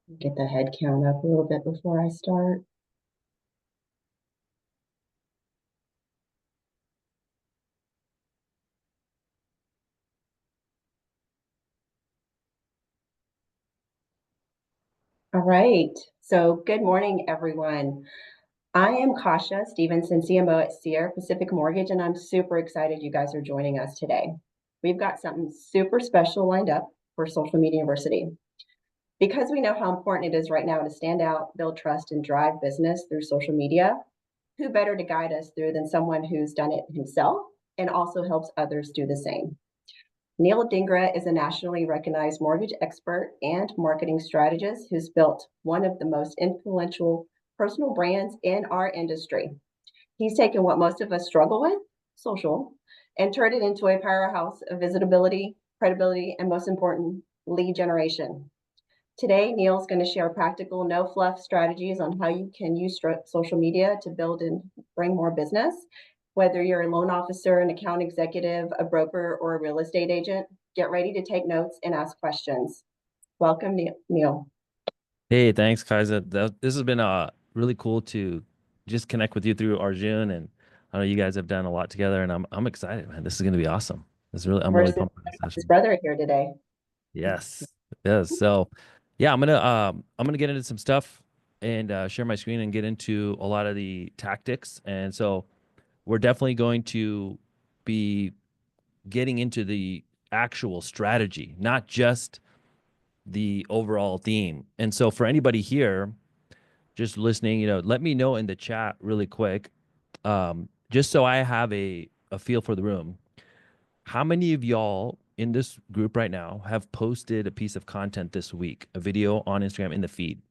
Get the head count up a little bit before I start. All right. So good morning, everyone. I am Kasha Stevenson, CMO at Sierra Pacific Mortgage, and I'm super excited you guys are joining us today. We've got something super special lined up for Social Media University. Because we know how important it is right now to stand out, build trust, and drive business through social media, who better to guide us through than someone who's done it himself and also helps others do the same? Neel Dhingra is a nationally recognized mortgage expert and marketing strategist who's built one of the most influential personal brands in our industry. He's taken what most of us struggle with, social, and turned it into a powerhouse of visibility, credibility, and most important, lead generation. Today, Neil's going to share practical, no fluff strategies on how you can use social media to build and bring more business. Whether you're a loan officer, an account executive, a broker, or a real estate agent, get ready to take notes and ask questions. Welcome, Neil. Hey, thanks, Kaiser. This has been really cool to just connect with you through Arjun, and I know you guys have done a lot together, and I'm excited, man. This is gonna be awesome. I'm really Versus pumped for this his session. brother here today. Yes, yes. So, yeah, I'm gonna get into some stuff and share my screen and get into a lot of the tactics, and so we're definitely going to be getting into the actual strategy, not just the overall theme. And so, for anybody here just listening, let me know in the chat really quick, just so I have a feel for the room. How many of y'all in this group right now have posted a piece of content this week, a video on Instagram in the feed?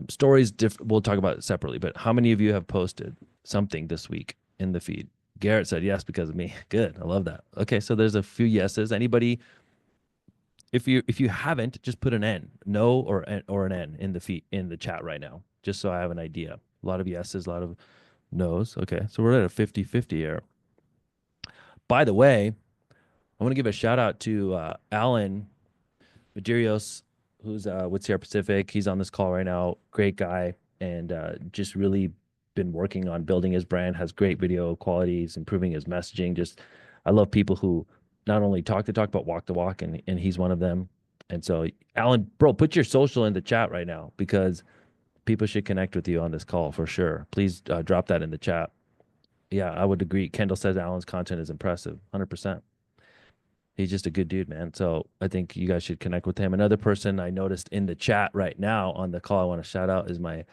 Stories, we'll talk about it separately, but how many of you have posted something this week in the feed? Garrett said yes because of me. Good. I love that. Okay, so there's a few yeses. Anybody, if you haven't, just put an N, no or an N in the feed in the chat right now, just so I have an idea. A lot of yeses, a lot of no's. Okay, so we're at a 50-50 here. By the way, I want to give a shout out to Alan Medeiros, who's with Sierra Pacific. He's on this call right now. Great guy, and just really been working on building his brand. Has great video qualities, improving his messaging. Just, I love people who not only talk the talk but walk the walk, and he's one of them. And so, Alan, bro, put your social in the chat right now because people should connect with you on this call for sure. Please drop that in the chat. Yeah, I would agree. Kendall says Alan's content is impressive, 100%. He's just a good dude, man. So I think you guys should connect with him. Another person I noticed in the chat right now on the call I want to shout out is my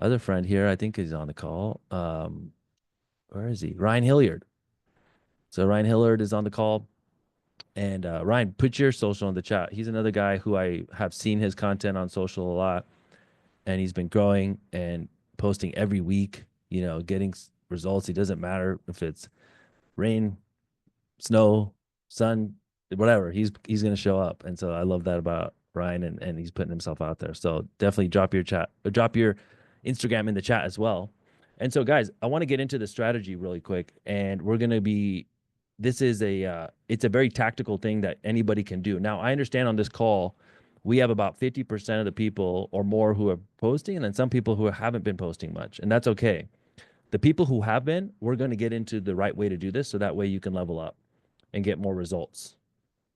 other friend here. I think he's on the call. Where is he? Ryan Hilliard. So Ryan Hilliard is on the call. And Ryan, put your social in the chat. He's another guy who I have seen his content on social a lot, and he's been growing and posting every week, getting results. It doesn't matter if it's rain, snow, sun, whatever. He's gonna show up, and so I love that about Ryan, and he's putting himself out there. So definitely drop your Instagram in the chat as well. And so, guys, I want to get into the strategy really quick, and we're gonna be. This is it's a very tactical thing that anybody can do. Now, I understand on this call, we have about 50% of the people or more who are posting, and then some people who haven't been posting much, and that's okay. The people who have been, we're going to get into the right way to do this so that way you can level up and get more results.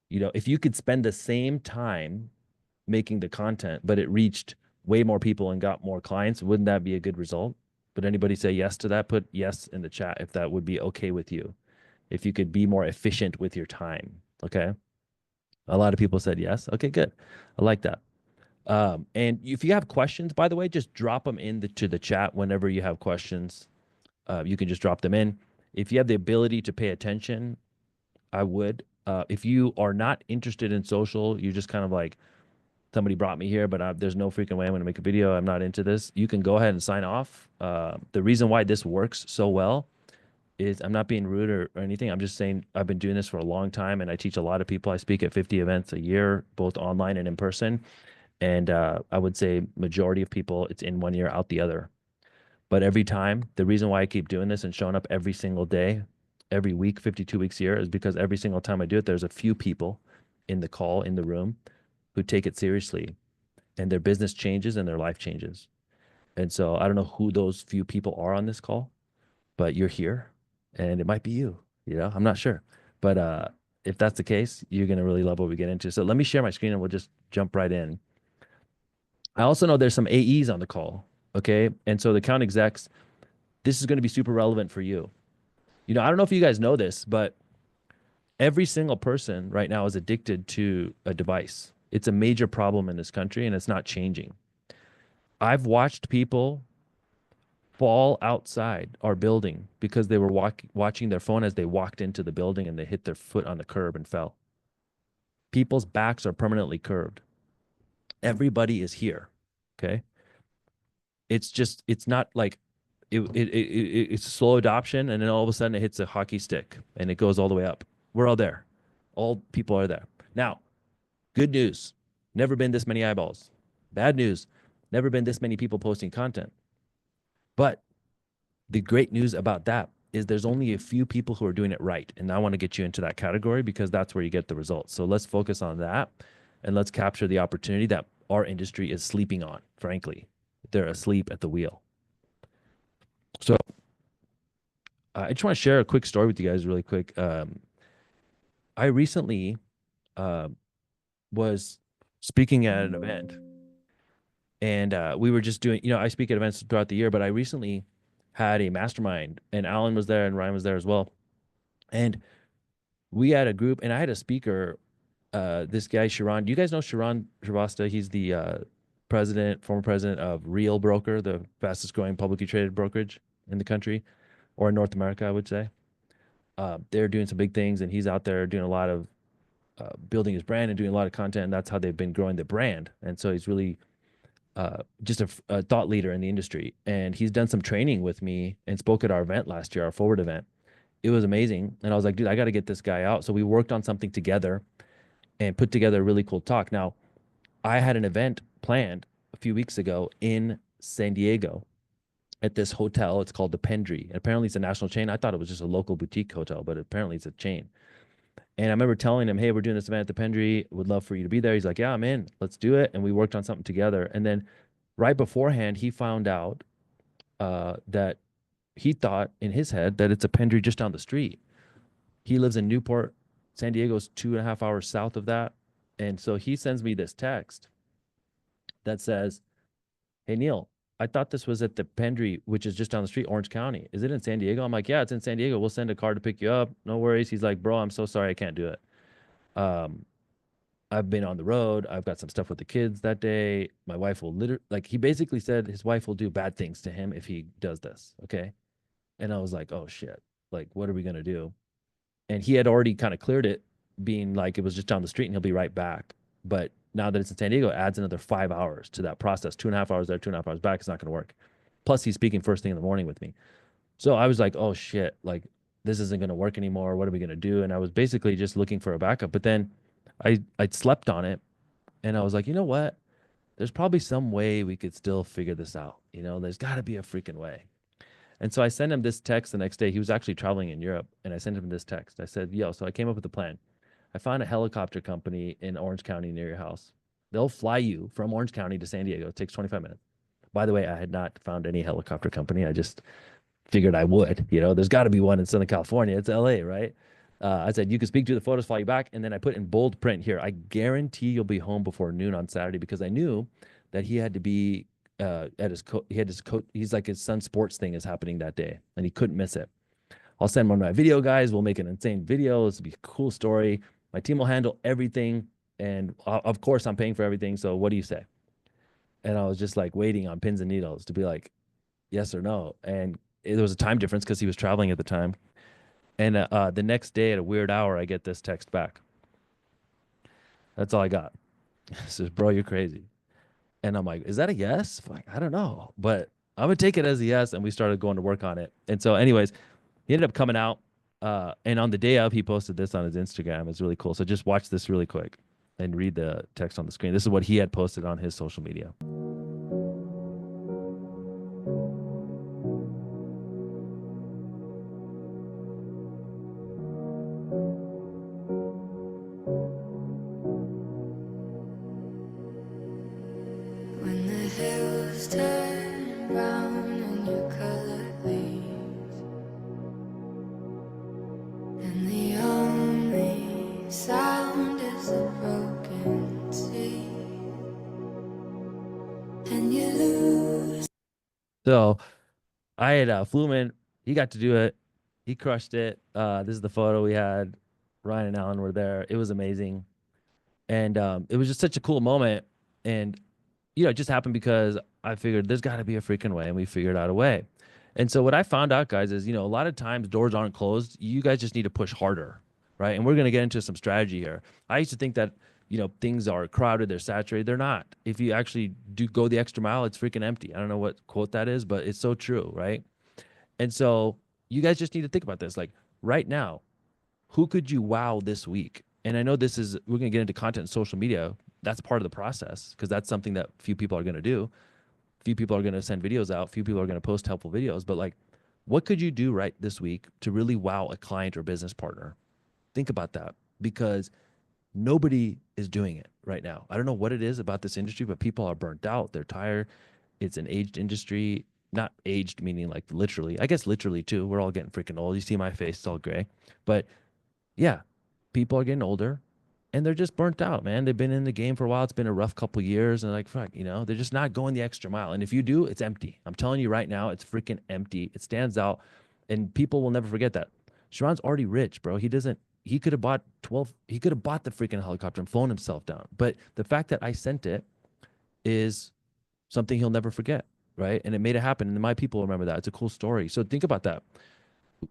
If you could spend the same time making the content, but it reached way more people and got more clients, wouldn't that be a good result? Would anybody say yes to that? Put yes in the chat if that would be okay with you. If you could be more efficient with your time. Okay. A lot of people said yes. Okay, good. I like that. And if you have questions, by the way, just drop them to the chat whenever you have questions. You can just drop them in. If you have the ability to pay attention, I would. If you are not interested in social, you just kind of like, somebody brought me here, but there's no freaking way I'm going to make a video. I'm not into this. You can go ahead and sign off. The reason why this works so well is I'm not being rude or anything. I'm just saying I've been doing this for a long time and I teach a lot of people. I speak at 50 events a year, both online and in person. And I would say majority of people, it's in one ear, out the other. But every time, the reason why I keep doing this and showing up every single day, every week, 52 weeks a year, is because every single time I do it, there's a few people in the call, in the room, who take it seriously and their business changes and their life changes. And so I don't know who those few people are on this call, but you're here and it might be you, I'm not sure. But if that's the case, you're going to really love what we get into. So let me share my screen and we'll just jump right in. I also know there's some AEs on the call. Okay. And so the account execs, this is going to be super relevant for you. I don't know if you guys know this, but every single person right now is addicted to a device. It's a major problem in this country and it's not changing. I've watched people fall outside our building because they were watching their phone as they walked into the building and they hit their foot on the curb and fell. People's backs are permanently curved. Everybody is here. Okay. It's not like it's slow adoption and then all of a sudden it hits a hockey stick and it goes all the way up. We're all there. All people are there. Now, good news, never been this many eyeballs. Bad news, never been this many people posting content. But the great news about that is there's only a few people who are doing it right. And I want to get you into that category because that's where you get the results. So let's focus on that and let's capture the opportunity that our industry is sleeping on, frankly. They're asleep at the wheel. So I just want to share a quick story with you guys really quick. I recently uh, was speaking at an event and we were just doing, I speak at events throughout the year, but I recently had a mastermind and Alan was there and Ryan was there as well. And we had a group and I had a speaker, this guy, Sharon. Do you guys know Sharon Shrivastava? He's the former president of Real Broker, the fastest growing publicly traded brokerage in the country or in North America, I would say. They're doing some big things and he's out there doing a lot of building his brand and doing a lot of content. And that's how they've been growing the brand. And so he's really just a thought leader in the industry. And he's done some training with me and spoke at our event last year, our Forward event. It was amazing. And I was like, dude, I got to get this guy out. So we worked on something together and put together a really cool talk. Now, I had an event planned a few weeks ago in San Diego at this hotel. It's called the Pendry. And apparently it's a national chain. I thought it was just a local boutique hotel, but apparently it's a chain. And I remember telling him, hey, we're doing this event at the Pendry. Would love for you to be there. He's like, yeah, I'm in. Let's do it. And we worked on something together. And then right beforehand, he found out that he thought in his head that it's a Pendry just down the street. He lives in Newport. San Diego's 2.5 hours south of that. And so he sends me this text that says, hey, Neel, I thought this was at the Pendry, which is just down the street, Orange County. Is it in San Diego? I'm like, yeah, it's in San Diego. We'll send a car to pick you up. No worries. He's like, bro, I'm so sorry. I can't do it. Um, I've been on the road. I've got some stuff with the kids that day. My wife will he basically said his wife will do bad things to him if he does this. Okay. And I was like, oh shit. Like, what are we going to do? And he had already kind of cleared it, being like it was just down the street and he'll be right back. But now that it's in San Diego, it adds another 5 hours to that process. 2.5 hours there, 2.5 hours back. It's not going to work. Plus, he's speaking first thing in the morning with me. So I was like, oh shit, like this isn't going to work anymore. What are we going to do? And I was basically just looking for a backup. But then I slept on it and I was like, you know what? There's probably some way we could still figure this out. There's got to be a freaking way. And so I sent him this text the next day. He was actually traveling in Europe, and I sent him this text. I said, yo, so I came up with a plan. I found a helicopter company in Orange County near your house. They'll fly you from Orange County to San Diego. It takes 25 minutes. By the way, I had not found any helicopter company. I just figured I would. There's got to be one in Southern California. It's LA, right? I said, you can speak to the photos, fly you back. And then I put in bold print here, I guarantee you'll be home before noon on Saturday, because I knew that he had to be at his he had his coach. He's like his son's sports thing is happening that day and he couldn't miss it. I'll send one of my video guys. We'll make an insane video. This will be a cool story. My team will handle everything. And of course I'm paying for everything. So what do you say? And I was just like waiting on pins and needles to be like, yes or no. And there was a time difference because he was traveling at the time. And the next day at a weird hour, I get this text back. That's all I got. It says, bro, you're crazy. And I'm like, is that a yes? Like, I don't know, but I'm gonna take it as a yes. And we started going to work on it. And so, anyways, he ended up coming out. And on the day of, he posted this on his Instagram. It's really cool. So just watch this really quick and read the text on the screen. This is what he had posted on his social media. So I had flew him in. He got to do it. He crushed it. This is the photo we had. Ryan and Alan were there. It was amazing. And it was just such a cool moment. And it just happened because I figured there's got to be a freaking way, and we figured out a way. And so what I found out, guys, is a lot of times doors aren't closed. You guys just need to push harder, right? And we're gonna get into some strategy here. I used to think that things are crowded, they're saturated. They're not. If you actually do go the extra mile, it's freaking empty. I don't know what quote that is, but it's so true, right? And so you guys just need to think about this. Like right now, who could you wow this week? And I know we're going to get into content and social media. That's part of the process because that's something that few people are going to do. Few people are going to send videos out. Few people are going to post helpful videos. But like, what could you do right this week to really wow a client or business partner? Think about that because nobody is doing it right now. I don't know what it is about this industry, but people are burnt out. They're tired. It's an aged industry, not aged meaning like literally. I guess literally too. We're all getting freaking old. You see my face, it's all gray. But yeah, people are getting older and they're just burnt out, man. They've been in the game for a while. It's been a rough couple years and like, fuck, they're just not going the extra mile. And if you do, it's empty. I'm telling you right now, it's freaking empty. It stands out and people will never forget that. Sharon's already rich, bro. He could have bought he could have bought the freaking helicopter and flown himself down. But the fact that I sent it is something he'll never forget, right? And it made it happen. And my people remember that. It's a cool story. So think about that.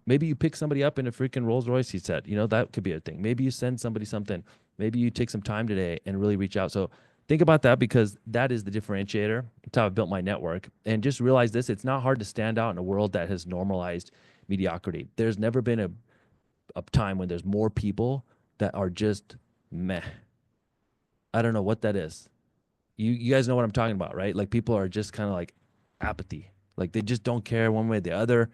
Maybe you pick somebody up in a freaking Rolls Royce, he said. That could be a thing. Maybe you send somebody something. Maybe you take some time today and really reach out. So think about that because that is the differentiator. That's how I built my network. And just realize this, it's not hard to stand out in a world that has normalized mediocrity. There's never been a time when there's more people that are just meh. I don't know what that is. You guys know what I'm talking about, right? Like people are just kind of like apathy. Like they just don't care one way or the other.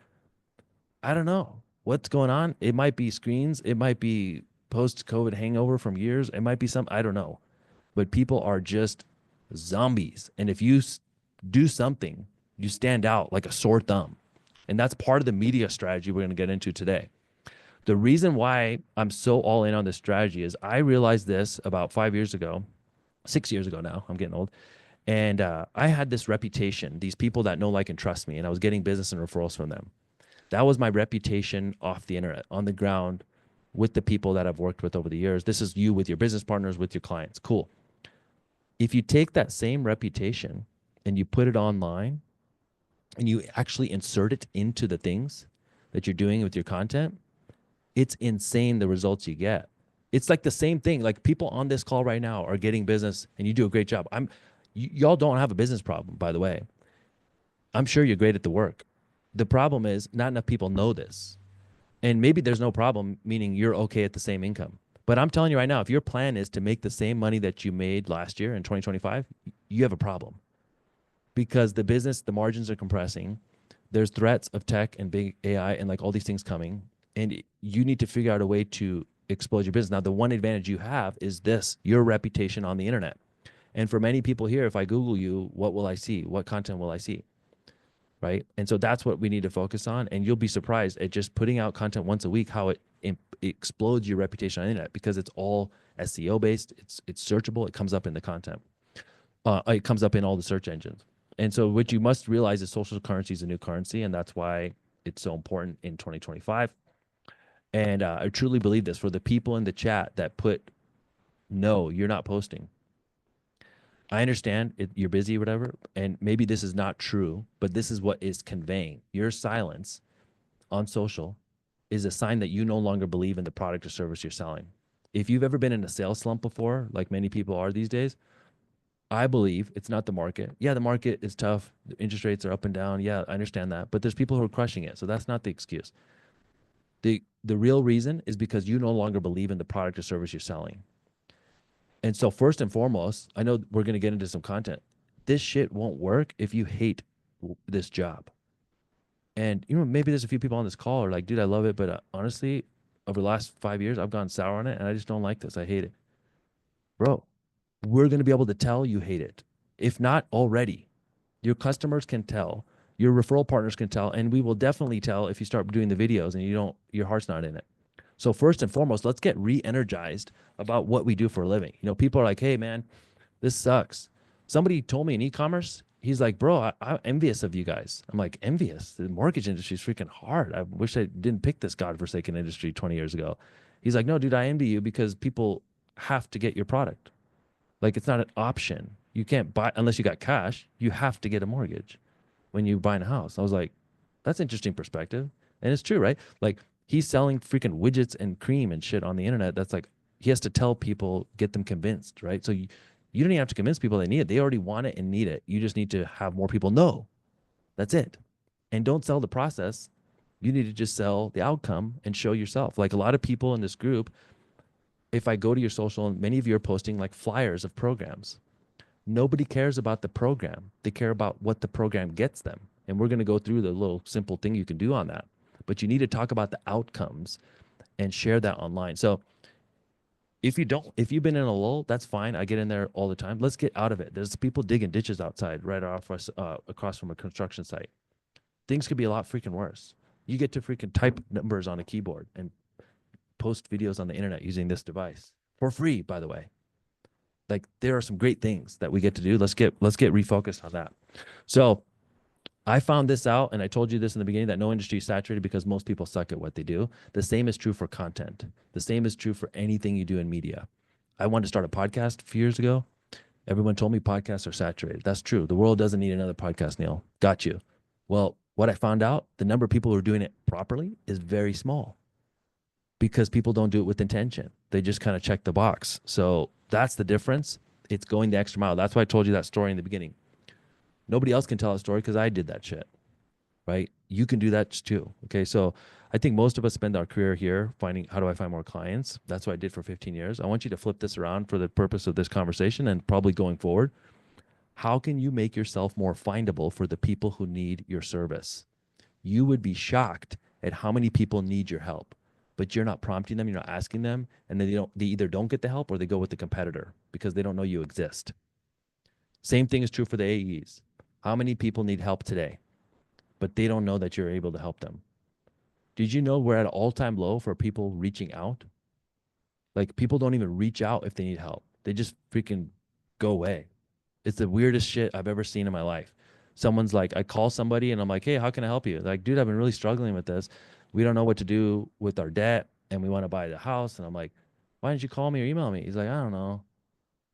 I don't know what's going on. It might be screens. It might be post-COVID hangover from years. It might be I don't know. But people are just zombies. And if you do something, you stand out like a sore thumb. And that's part of the media strategy we're going to get into today. The reason why I'm so all in on this strategy is I realized this about 5 years ago, 6 years ago now. I'm getting old. And I had this reputation, these people that know, like, and trust me. And I was getting business and referrals from them. That was my reputation off the internet, on the ground, with the people that I've worked with over the years. This is you with your business partners, with your clients. Cool. If you take that same reputation and you put it online and you actually insert it into the things that you're doing with your content, it's insane the results you get. It's like the same thing. Like people on this call right now are getting business and you do a great job. Y'all don't have a business problem, by the way. I'm sure you're great at the work. The problem is not enough people know this. And maybe there's no problem, meaning you're okay at the same income. But I'm telling you right now, if your plan is to make the same money that you made last year in 2025, you have a problem because the margins are compressing. There's threats of tech and big AI and like all these things coming. And you need to figure out a way to explode your business. Now, the one advantage you have is your reputation on the internet. And for many people here, if I Google you, what will I see? What content will I see? Right. And so that's what we need to focus on. And you'll be surprised at just putting out content once a week, how it explodes your reputation on the internet because it's all SEO based. It's searchable. It comes up in the content. It comes up in all the search engines. And so what you must realize is social currency is a new currency. And that's why it's so important in 2025. And I truly believe this for the people in the chat that put, no, you're not posting. I understand you're busy or whatever, and maybe this is not true, but this is what is conveying. Your silence on social is a sign that you no longer believe in the product or service you're selling. If you've ever been in a sales slump before, like many people are these days, I believe it's not the market. Yeah, the market is tough. The interest rates are up and down. Yeah, I understand that. But there's people who are crushing it. So that's not the excuse. The real reason is because you no longer believe in the product or service you're selling. And so first and foremost, I know we're going to get into some content. This shit won't work if you hate this job. And maybe there's a few people on this call are like, dude, I love it, but honestly, over the last 5 years, I've gone sour on it, and I just don't like this. I hate it, bro. We're going to be able to tell you hate it, if not already. Your customers can tell, your referral partners can tell, and we will definitely tell if you start doing the videos and your heart's not in it. So first and foremost, let's get re-energized about what we do for a living. People are like, hey man, this sucks. Somebody told me in e-commerce, he's like, bro, I'm envious of you guys. I'm like, envious? The mortgage industry is freaking hard. I wish I didn't pick this godforsaken industry 20 years ago. He's like, no, dude, I envy you because people have to get your product. Like, it's not an option. You can't buy unless you got cash. You have to get a mortgage when you buy a house. I was like, that's interesting perspective. And it's true, right? Like, he's selling freaking widgets and cream and shit on the internet. That's like, he has to tell people, get them convinced, right? So you don't even have to convince people they need it. They already want it and need it. You just need to have more people know. That's it. And don't sell the process. You need to just sell the outcome and show yourself. Like, a lot of people in this group, if I go to your social, and many of you are posting like flyers of programs. Nobody cares about the program. They care about what the program gets them. And we're going to go through the little simple thing you can do on that. But you need to talk about the outcomes and share that online. So if you've been in a lull, that's fine. I get in there all the time. Let's get out of it. There's people digging ditches outside right off us, across from a construction site. Things could be a lot freaking worse. You get to freaking type numbers on a keyboard and post videos on the internet using this device for free, by the way. Like, there are some great things that we get to do. Let's get refocused on that. So I found this out, and I told you this in the beginning, that no industry is saturated because most people suck at what they do. The same is true for content. The same is true for anything you do in media. I wanted to start a podcast a few years ago. Everyone told me podcasts are saturated. That's true. The world doesn't need another podcast, Neil. Got you. Well, what I found out, the number of people who are doing it properly is very small because people don't do it with intention. They just kind of check the box. So that's the difference. It's going the extra mile. That's why I told you that story in the beginning. Nobody else can tell a story because I did that shit, right? You can do that too. Okay. So I think most of us spend our career here finding, how do I find more clients? That's what I did for 15 years. I want you to flip this around for the purpose of this conversation and probably going forward. How can you make yourself more findable for the people who need your service? You would be shocked at how many people need your help, but you're not prompting them, you're not asking them, and then they either don't get the help or they go with the competitor because they don't know you exist. Same thing is true for the AEs. How many people need help today, but they don't know that you're able to help them? Did you know we're at an all-time low for people reaching out? Like, people don't even reach out if they need help. They just freaking go away. It's the weirdest shit I've ever seen in my life. Someone's like, I call somebody and I'm like, hey, how can I help you? They're like, dude, I've been really struggling with this. We don't know what to do with our debt and we want to buy the house. And I'm like, why didn't you call me or email me? He's like, I don't know.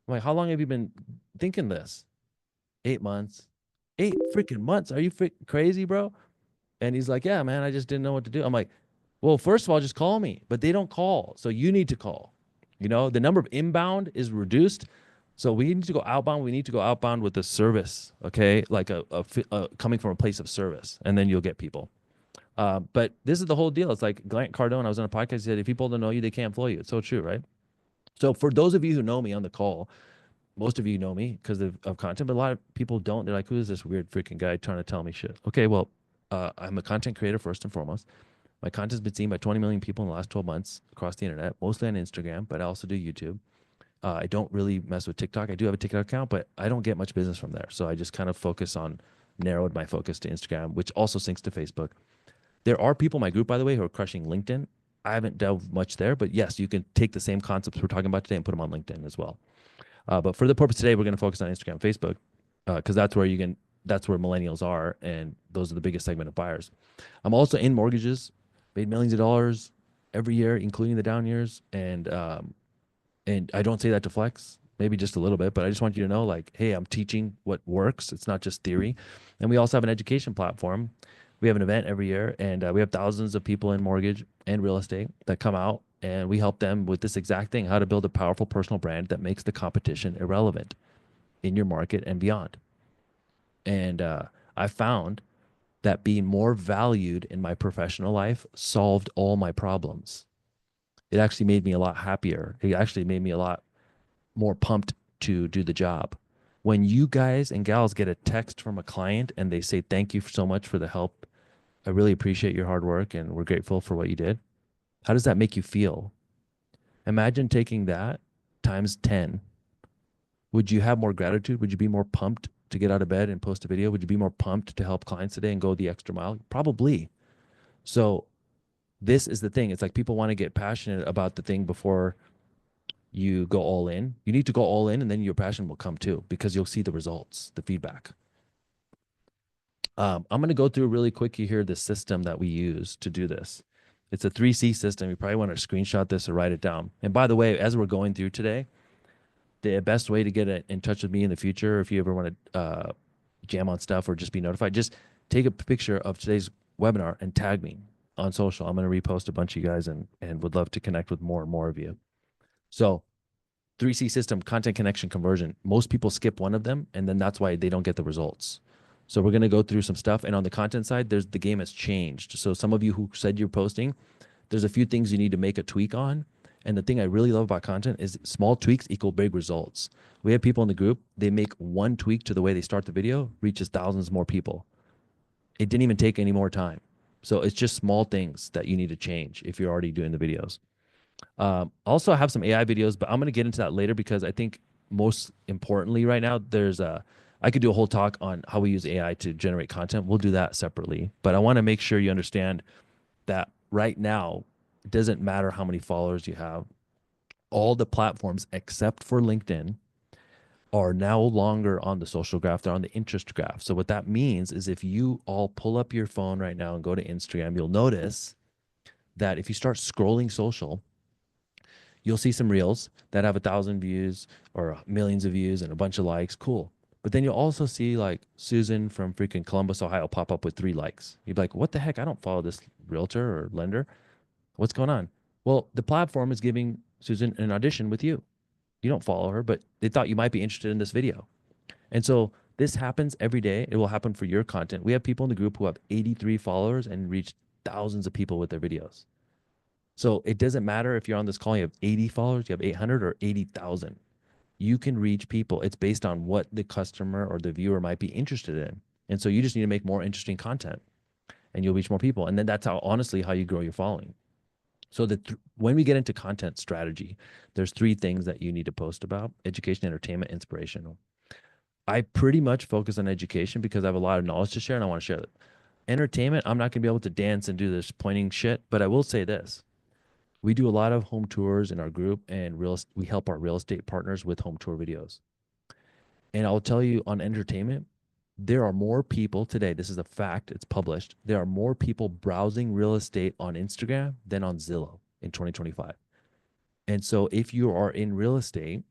I'm like, how long have you been thinking this? 8 months. 8 freaking months. Are you freaking crazy, bro? And he's like, yeah, man, I just didn't know what to do. I'm like, well, first of all, just call me. But they don't call. So you need to call. The number of inbound is reduced. So we need to go outbound. We need to go outbound with a service, okay? Like a coming from a place of service, and then you'll get people. But this is the whole deal. It's like Grant Cardone, I was on a podcast, he said, if people don't know you, they can't follow you. It's so true, right? So for those of you who know me on the call, most of you know me because of content, but a lot of people don't. They're like, who is this weird freaking guy trying to tell me shit? Okay, well, I'm a content creator first and foremost. My content's been seen by 20 million people in the last 12 months across the internet, mostly on Instagram, but I also do YouTube. I don't really mess with TikTok. I do have a TikTok account, but I don't get much business from there. So I just kind of narrowed my focus to Instagram, which also syncs to Facebook. There are people in my group, by the way, who are crushing LinkedIn. I haven't delved much there, but yes, you can take the same concepts we're talking about today and put them on LinkedIn as well. But for the purpose today, we're going to focus on Instagram, Facebook, because that's where millennials are, and those are the biggest segment of buyers. I'm also in mortgages, made millions of dollars every year, including the down years, and I don't say that to flex, maybe just a little bit, but I just want you to know, like, hey, I'm teaching what works. It's not just theory. And we also have an education platform. We have an event every year, and we have thousands of people in mortgage and real estate that come out, and we help them with this exact thing, how to build a powerful personal brand that makes the competition irrelevant in your market and beyond. And I found that being more valued in my professional life solved all my problems. It actually made me a lot happier. It actually made me a lot more pumped to do the job. When you guys and gals get a text from a client and they say, thank you so much for the help. I really appreciate your hard work and we're grateful for what you did. How does that make you feel? Imagine taking that times 10. Would you have more gratitude? Would you be more pumped to get out of bed and post a video? Would you be more pumped to help clients today and go the extra mile? Probably. So this is the thing. It's like people want to get passionate about the thing before you go all in. You need to go all in, and then your passion will come too, because you'll see the results, the feedback. I'm going to go through really quickly here the system that we use to do this. It's a 3C system. You probably want to screenshot this or write it down. And by the way, as we're going through today, the best way to get in touch with me in the future, if you ever want to jam on stuff or just be notified, just take a picture of today's webinar and tag me on social. I'm going to repost a bunch of you guys and would love to connect with more and more of you. So 3C system, content connection conversion. Most people skip one of them, and then that's why they don't get the results. So we're going to go through some stuff. And on the content side, the game has changed. So some of you who said you're posting, there's a few things you need to make a tweak on. And the thing I really love about content is small tweaks equal big results. We have people in the group, they make one tweak to the way they start the video, reaches thousands more people. It didn't even take any more time. So it's just small things that you need to change if you're already doing the videos. Also, I have some AI videos, but I'm going to get into that later because I think most importantly right now, I could do a whole talk on how we use AI to generate content. We'll do that separately. But I want to make sure you understand that right now, it doesn't matter how many followers you have. All the platforms except for LinkedIn are no longer on the social graph. They're on the interest graph. So what that means is if you all pull up your phone right now and go to Instagram, you'll notice that if you start scrolling social, you'll see some reels that have 1,000 views or millions of views and a bunch of likes. Cool. But then you'll also see like Susan from freaking Columbus, Ohio pop up with 3 likes. You'd be like, what the heck? I don't follow this realtor or lender. What's going on? Well, the platform is giving Susan an audition with you. You don't follow her, but they thought you might be interested in this video. And so this happens every day. It will happen for your content. We have people in the group who have 83 followers and reach thousands of people with their videos. So it doesn't matter if you're on this call, you have 80 followers, you have 800 or 80,000. You can reach people. It's based on what the customer or the viewer might be interested in. And so you just need to make more interesting content and you'll reach more people. And then that's how, honestly, how you grow your following. So when we get into content strategy, there's 3 things that you need to post about: education, entertainment, inspirational. I pretty much focus on education because I have a lot of knowledge to share and I want to share it. Entertainment, I'm not going to be able to dance and do this pointing shit, but I will say this. We do a lot of home tours in our group, and we help our real estate partners with home tour videos. And I'll tell you, on entertainment, there are more people today. This is a fact. It's published. There are more people browsing real estate on Instagram than on Zillow in 2025. And so if you are in real estate,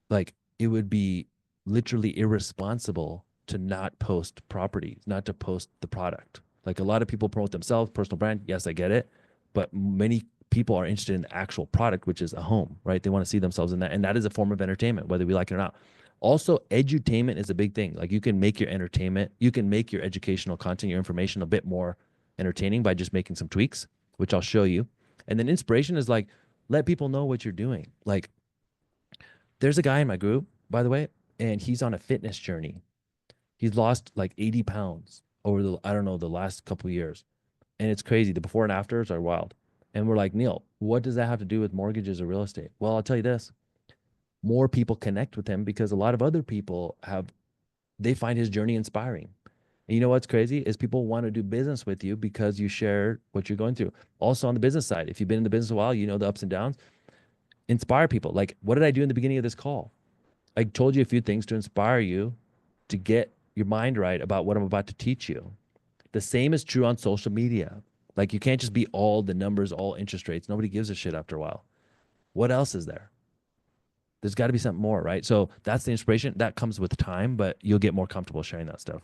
like, it would be literally irresponsible to not post properties, not to post the product. Like, a lot of people promote themselves, personal brand. Yes, I get it. But many people are interested in the actual product, which is a home, right? They want to see themselves in that. And that is a form of entertainment, whether we like it or not. Also, edutainment is a big thing. Like, you can make your entertainment, you can make your educational content, your information a bit more entertaining by just making some tweaks, which I'll show you. And then inspiration is like, let people know what you're doing. Like, there's a guy in my group, by the way, and he's on a fitness journey. He's lost like 80 pounds over I don't know, the last couple of years. And it's crazy. The before and afters are wild. And we're like, Neel, what does that have to do with mortgages or real estate? Well, I'll tell you this. More people connect with him because a lot of other people they find his journey inspiring. And you know what's crazy is people want to do business with you because you share what you're going through. Also, on the business side, if you've been in the business a while, you know the ups and downs. Inspire people. Like, what did I do in the beginning of this call? I told you a few things to inspire you to get your mind right about what I'm about to teach you. The same is true on social media. Like, you can't just be all the numbers, all interest rates. Nobody gives a shit after a while. What else is there? There's got to be something more, right? So that's the inspiration. That comes with time, but you'll get more comfortable sharing that stuff.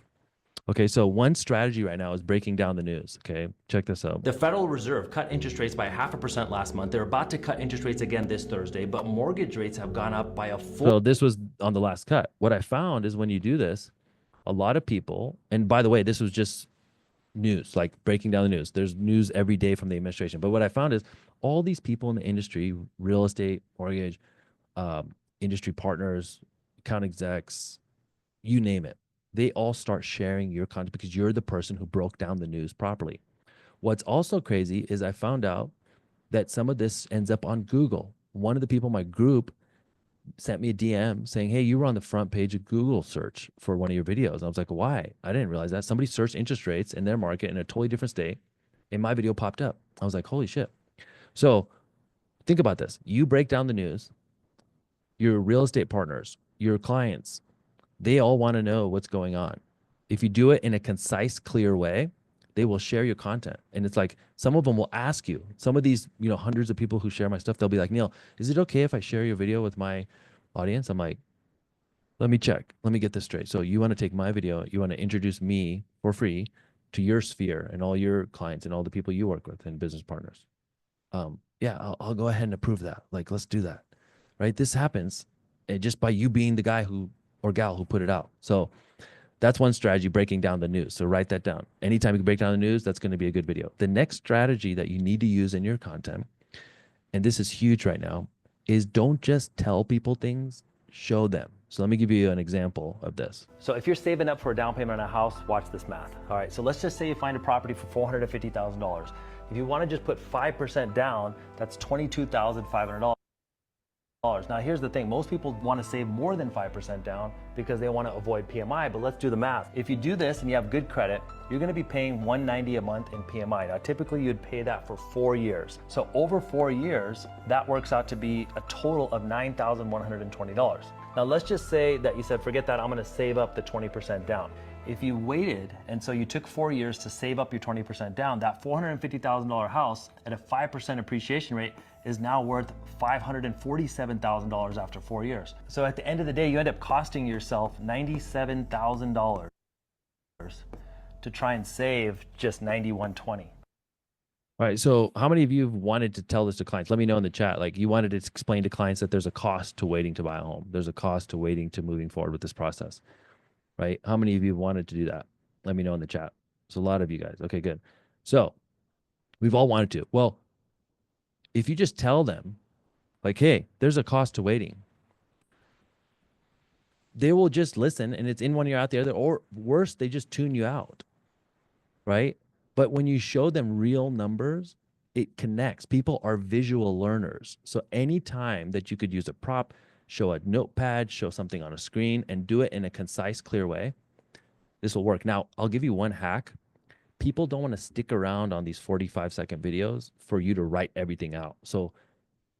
Okay, so one strategy right now is breaking down the news. Okay, check this out. The Federal Reserve cut interest rates by 0.5% last month. They're about to cut interest rates again this Thursday, but mortgage rates have gone up by a full. So this was on the last cut. What I found is when you do this, a lot of people, and by the way, this was just news, like breaking down the news. There's news every day from the administration. But what I found is all these people in the industry, real estate, mortgage, industry partners, account execs, you name it, they all start sharing your content because you're the person who broke down the news properly. What's also crazy is I found out that some of this ends up on Google. One of the people in my group sent me a DM saying, hey, you were on the front page of Google search for one of your videos. I was like, why? I didn't realize that. Somebody searched interest rates in their market in a totally different state, and my video popped up. I was like, holy shit. So think about this. You break down the news, your real estate partners, your clients, they all want to know what's going on. if you do it in a concise, clear way, they will share your content. And it's like, some of them will ask you, some of these, hundreds of people who share my stuff, they'll be like, Neel, is it okay if I share your video with my audience? I'm like, let me check. Let me get this straight. So you want to take my video, you want to introduce me for free to your sphere and all your clients and all the people you work with and business partners. Yeah, I'll go ahead and approve that. Like, let's do that. Right? This happens just by you being the guy who or gal who put it out. So that's one strategy, breaking down the news. So write that down. Anytime you can break down the news, that's going to be a good video. The next strategy that you need to use in your content, and this is huge right now, is don't just tell people things, show them. So let me give you an example of this. So if you're saving up for a down payment on a house, watch this math. All right, so let's just say you find a property for $450,000. If you want to just put 5% down, that's $22,500. Now here's the thing, most people want to save more than 5% down because they want to avoid PMI, but let's do the math. If you do this and you have good credit, you're going to be paying $190 a month in PMI. Now typically you'd pay that for 4 years. So over 4 years, that works out to be a total of $9,120. Now let's just say that you said, forget that, I'm going to save up the 20% down. If you waited, and so you took 4 years to save up your 20% down, that $450,000 house at a 5% appreciation rate is now worth $547,000 after 4 years. So at the end of the day, you end up costing yourself $97,000 to try and save just $91.20. All right. So how many of you have wanted to tell this to clients? Let me know in the chat. Like, you wanted to explain to clients that there's a cost to waiting to buy a home. There's a cost to waiting to moving forward with this process, right? How many of you wanted to do that? Let me know in the chat. So a lot of you guys. Okay, good. So we've all wanted to. Well, if you just tell them, like, hey, there's a cost to waiting, they will just listen, and it's in one ear out the other, or worse, they just tune you out, right? But when you show them real numbers, it connects. People are visual learners. So anytime that you could use a prop, show a notepad, show something on a screen, and do it in a concise, clear way, this will work. Now, I'll give you one hack. People don't want to stick around on these 45-second videos for you to write everything out. So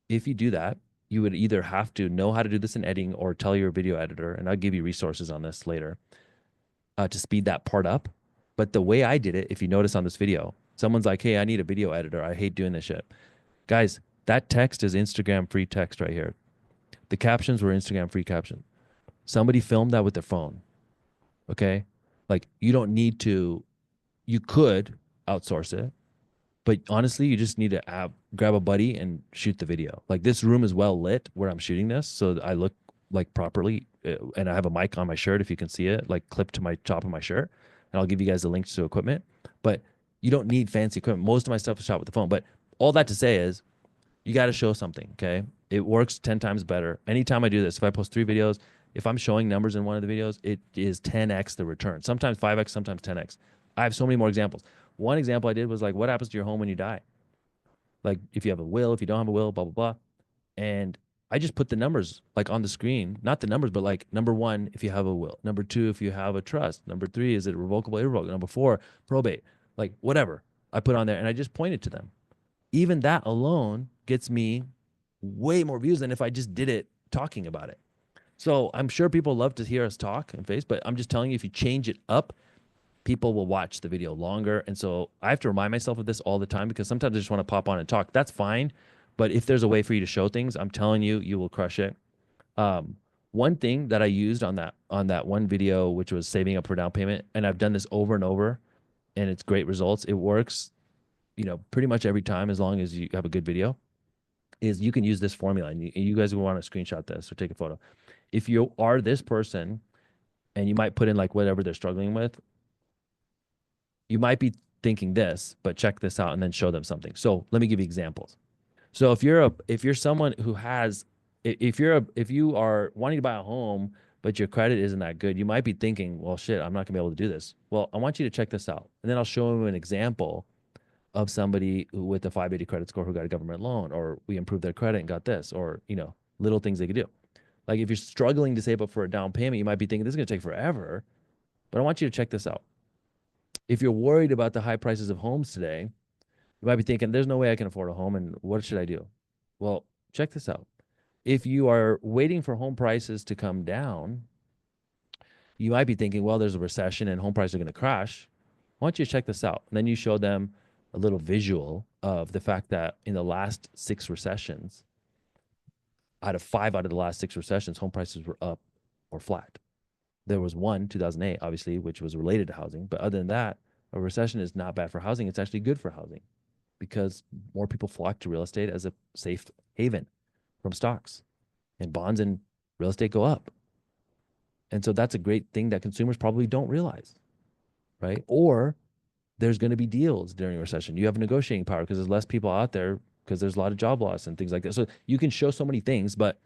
if you do that, you would either have to know how to do this in editing or tell your video editor, and I'll give you resources on this later, to speed that part up. But the way I did it, if you notice on this video, someone's like, hey, I need a video editor. I hate doing this shit. Guys, that text is Instagram free text right here. The captions were Instagram free captions. Somebody filmed that with their phone. Okay? Like, you don't need to, you could outsource it, but honestly, you just need to grab a buddy and shoot the video. Like, this room is well lit where I'm shooting this, so I look like properly, and I have a mic on my shirt, if you can see it, like clipped to my top of my shirt. And I'll give you guys the links to equipment, but you don't need fancy equipment. Most of my stuff is shot with the phone, but all that to say is you got to show something. Okay. It works 10 times better. Anytime I do this, if I post 3 videos, if I'm showing numbers in one of the videos, it is 10x the return, sometimes 5x, sometimes 10x. I have so many more examples. One example I did was like, what happens to your home when you die? Like, if you have a will, if you don't have a will, blah, blah, blah. And I just put the numbers like on the screen, not the numbers, but like, number 1, if you have a will, number 2, if you have a trust, number 3, is it revocable, irrevocable, number 4, probate, like whatever I put on there, and I just pointed to them. Even that alone gets me way more views than if I just did it talking about it. So I'm sure people love to hear us talk and face, but I'm just telling you, if you change it up, people will watch the video longer. And so I have to remind myself of this all the time, because sometimes I just want to pop on and talk. That's fine. But if there's a way for you to show things, I'm telling you, you will crush it. One thing that I used on that one video, which was saving up for down payment, and I've done this over and over, and it's great results. It works, pretty much every time, as long as you have a good video, is you can use this formula. And you guys will want to screenshot this or take a photo. If you are this person, and you might put in like whatever they're struggling with, you might be thinking this, but check this out, and then show them something. So let me give you examples. So if you're someone who has, if you are wanting to buy a home, but your credit isn't that good, you might be thinking, well, shit, I'm not gonna be able to do this. Well, I want you to check this out. And then I'll show you an example of somebody with a 580 credit score who got a government loan, or we improved their credit and got this, or, little things they could do. Like, if you're struggling to save up for a down payment, you might be thinking this is gonna take forever, but I want you to check this out. If you're worried about the high prices of homes today, you might be thinking, there's no way I can afford a home, and what should I do? Well, check this out. If you are waiting for home prices to come down, You might be thinking, well, there's a recession and home prices are going to crash. Why don't you check this out? And then you show them a little visual of the fact that in the last 6 recessions, out of the last 6 recessions, home prices were up or flat. There was one, 2008, obviously, which was related to housing. But other than that, a recession is not bad for housing. It's actually good for housing because more people flock to real estate as a safe haven from stocks, and bonds and real estate go up. And so that's a great thing that consumers probably don't realize, right? Or there's going to be deals during a recession. You have negotiating power because there's less people out there because there's a lot of job loss and things like that. So you can show so many things, but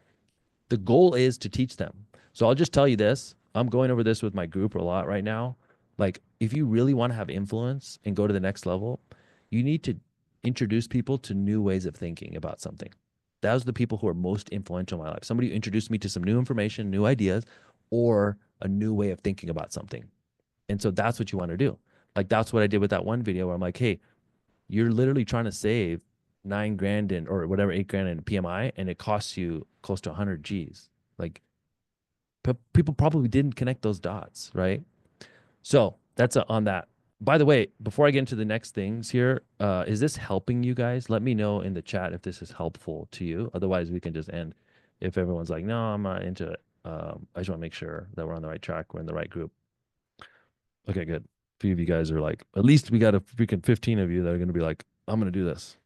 the goal is to teach them. So I'll just tell you this. I'm going over this with my group a lot right now. Like, if you really want to have influence and go to the next level, you need to introduce people to new ways of thinking about something. Those are the people who are most influential in my life. Somebody who introduced me to some new information, new ideas, or a new way of thinking about something. And so that's what you want to do. Like, that's what I did with that one video where I'm like, hey, you're literally trying to save 9 grand in, or whatever, 8 grand in PMI, and it costs you close to 100 G's. Like, people probably didn't connect those dots, right? So that's on that. By the way, before I get into the next things here, is this helping you guys? Let me know in the chat if this is helpful to you. Otherwise, we can just end if everyone's like, no, I'm not into it. I just want to make sure that we're on the right track. We're in the right group. Okay, good. A few of you guys are like, at least we got a freaking 15 of you that are going to be like, I'm going to do this.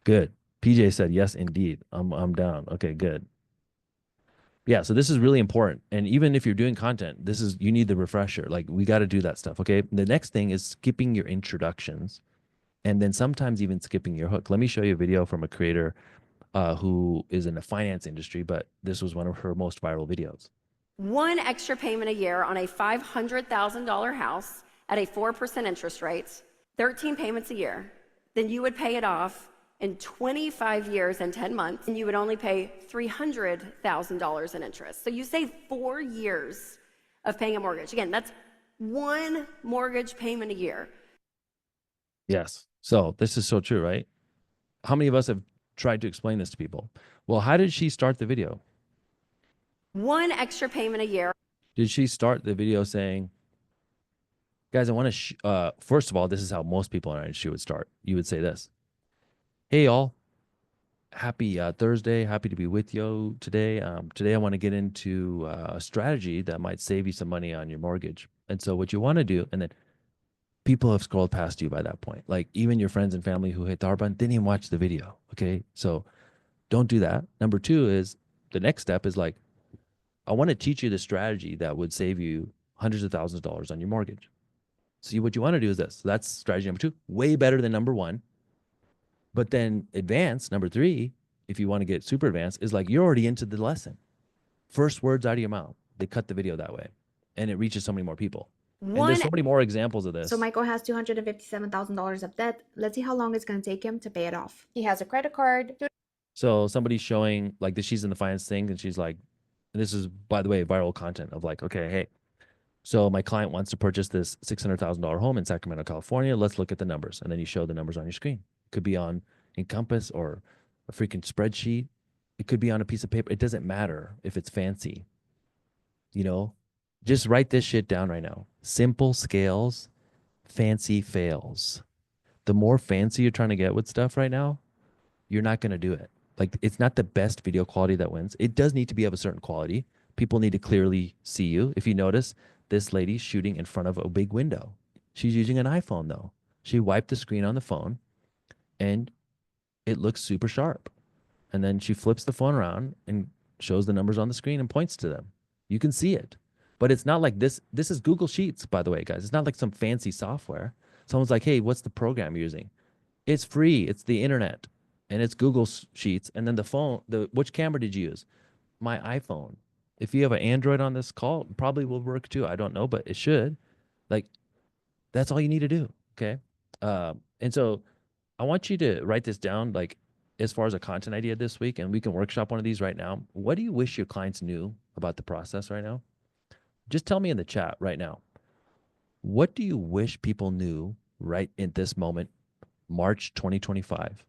Good. PJ said, yes, indeed. I'm down. Okay, good. Yeah, so this is really important. And even if you're doing content, you need the refresher. Like, we got to do that stuff, okay? The next thing is skipping your introductions and then sometimes even skipping your hook. Let me show you a video from a creator who is in the finance industry, but this was one of her most viral videos. One extra payment a year on a $500,000 house at a 4% interest rate, 13 payments a year, then you would pay it off in 25 years and 10 months, and you would only pay $300,000 in interest. So you save 4 years of paying a mortgage. Again, that's one mortgage payment a year. Yes. So this is so true, right? How many of us have tried to explain this to people? Well, how did she start the video? One extra payment a year. Did she start the video saying, guys, I want to, first of all, this is how most people in our industry would start. You would say this: hey, y'all, happy Thursday. Happy to be with you today. Today, I want to get into a strategy that might save you some money on your mortgage. And so what you want to do, and then people have scrolled past you by that point. Like, even your friends and family who hit the hard button didn't even watch the video. Okay. So don't do that. Number two is, the next step is like, I want to teach you the strategy that would save you hundreds of thousands of dollars on your mortgage. See, what you want to do is this. So that's strategy number two, way better than number one. But then advanced, number three, if you want to get super advanced, is like, you're already into the lesson. First words out of your mouth. They cut the video that way, and it reaches so many more people. And there's so many more examples of this. So Michael has $257,000 of debt. Let's see how long it's going to take him to pay it off. He has a credit card. So somebody's showing like this, she's in the finance thing, and she's like, and this is, by the way, viral content of like, okay, hey, so my client wants to purchase this $600,000 home in Sacramento, California. Let's look at the numbers. And then you show the numbers on your screen. It could be on Encompass or a freaking spreadsheet. It could be on a piece of paper. It doesn't matter if it's fancy. You know, just write this shit down right now. Simple scales, fancy fails. The more fancy you're trying to get with stuff right now, you're not going to do it. Like, it's not the best video quality that wins. It does need to be of a certain quality. People need to clearly see you. If you notice, this lady's shooting in front of a big window. She's using an iPhone though. She wiped the screen on the phone and it looks super sharp. And then she flips the phone around and shows the numbers on the screen and points to them. You can see it. But it's not like this. This is Google Sheets, by the way, guys. It's not like some fancy software. Someone's like, hey, what's the program you're using? It's free. It's the internet. And it's Google Sheets. And then the phone, which camera did you use? My iPhone. If you have an Android on this call, it probably will work too. I don't know, but it should. Like, that's all you need to do. Okay. And so I want you to write this down, like, as far as a content idea this week, and we can workshop one of these right now. What do you wish your clients knew about the process right now? Just tell me in the chat right now. What do you wish people knew right in this moment, March 2025?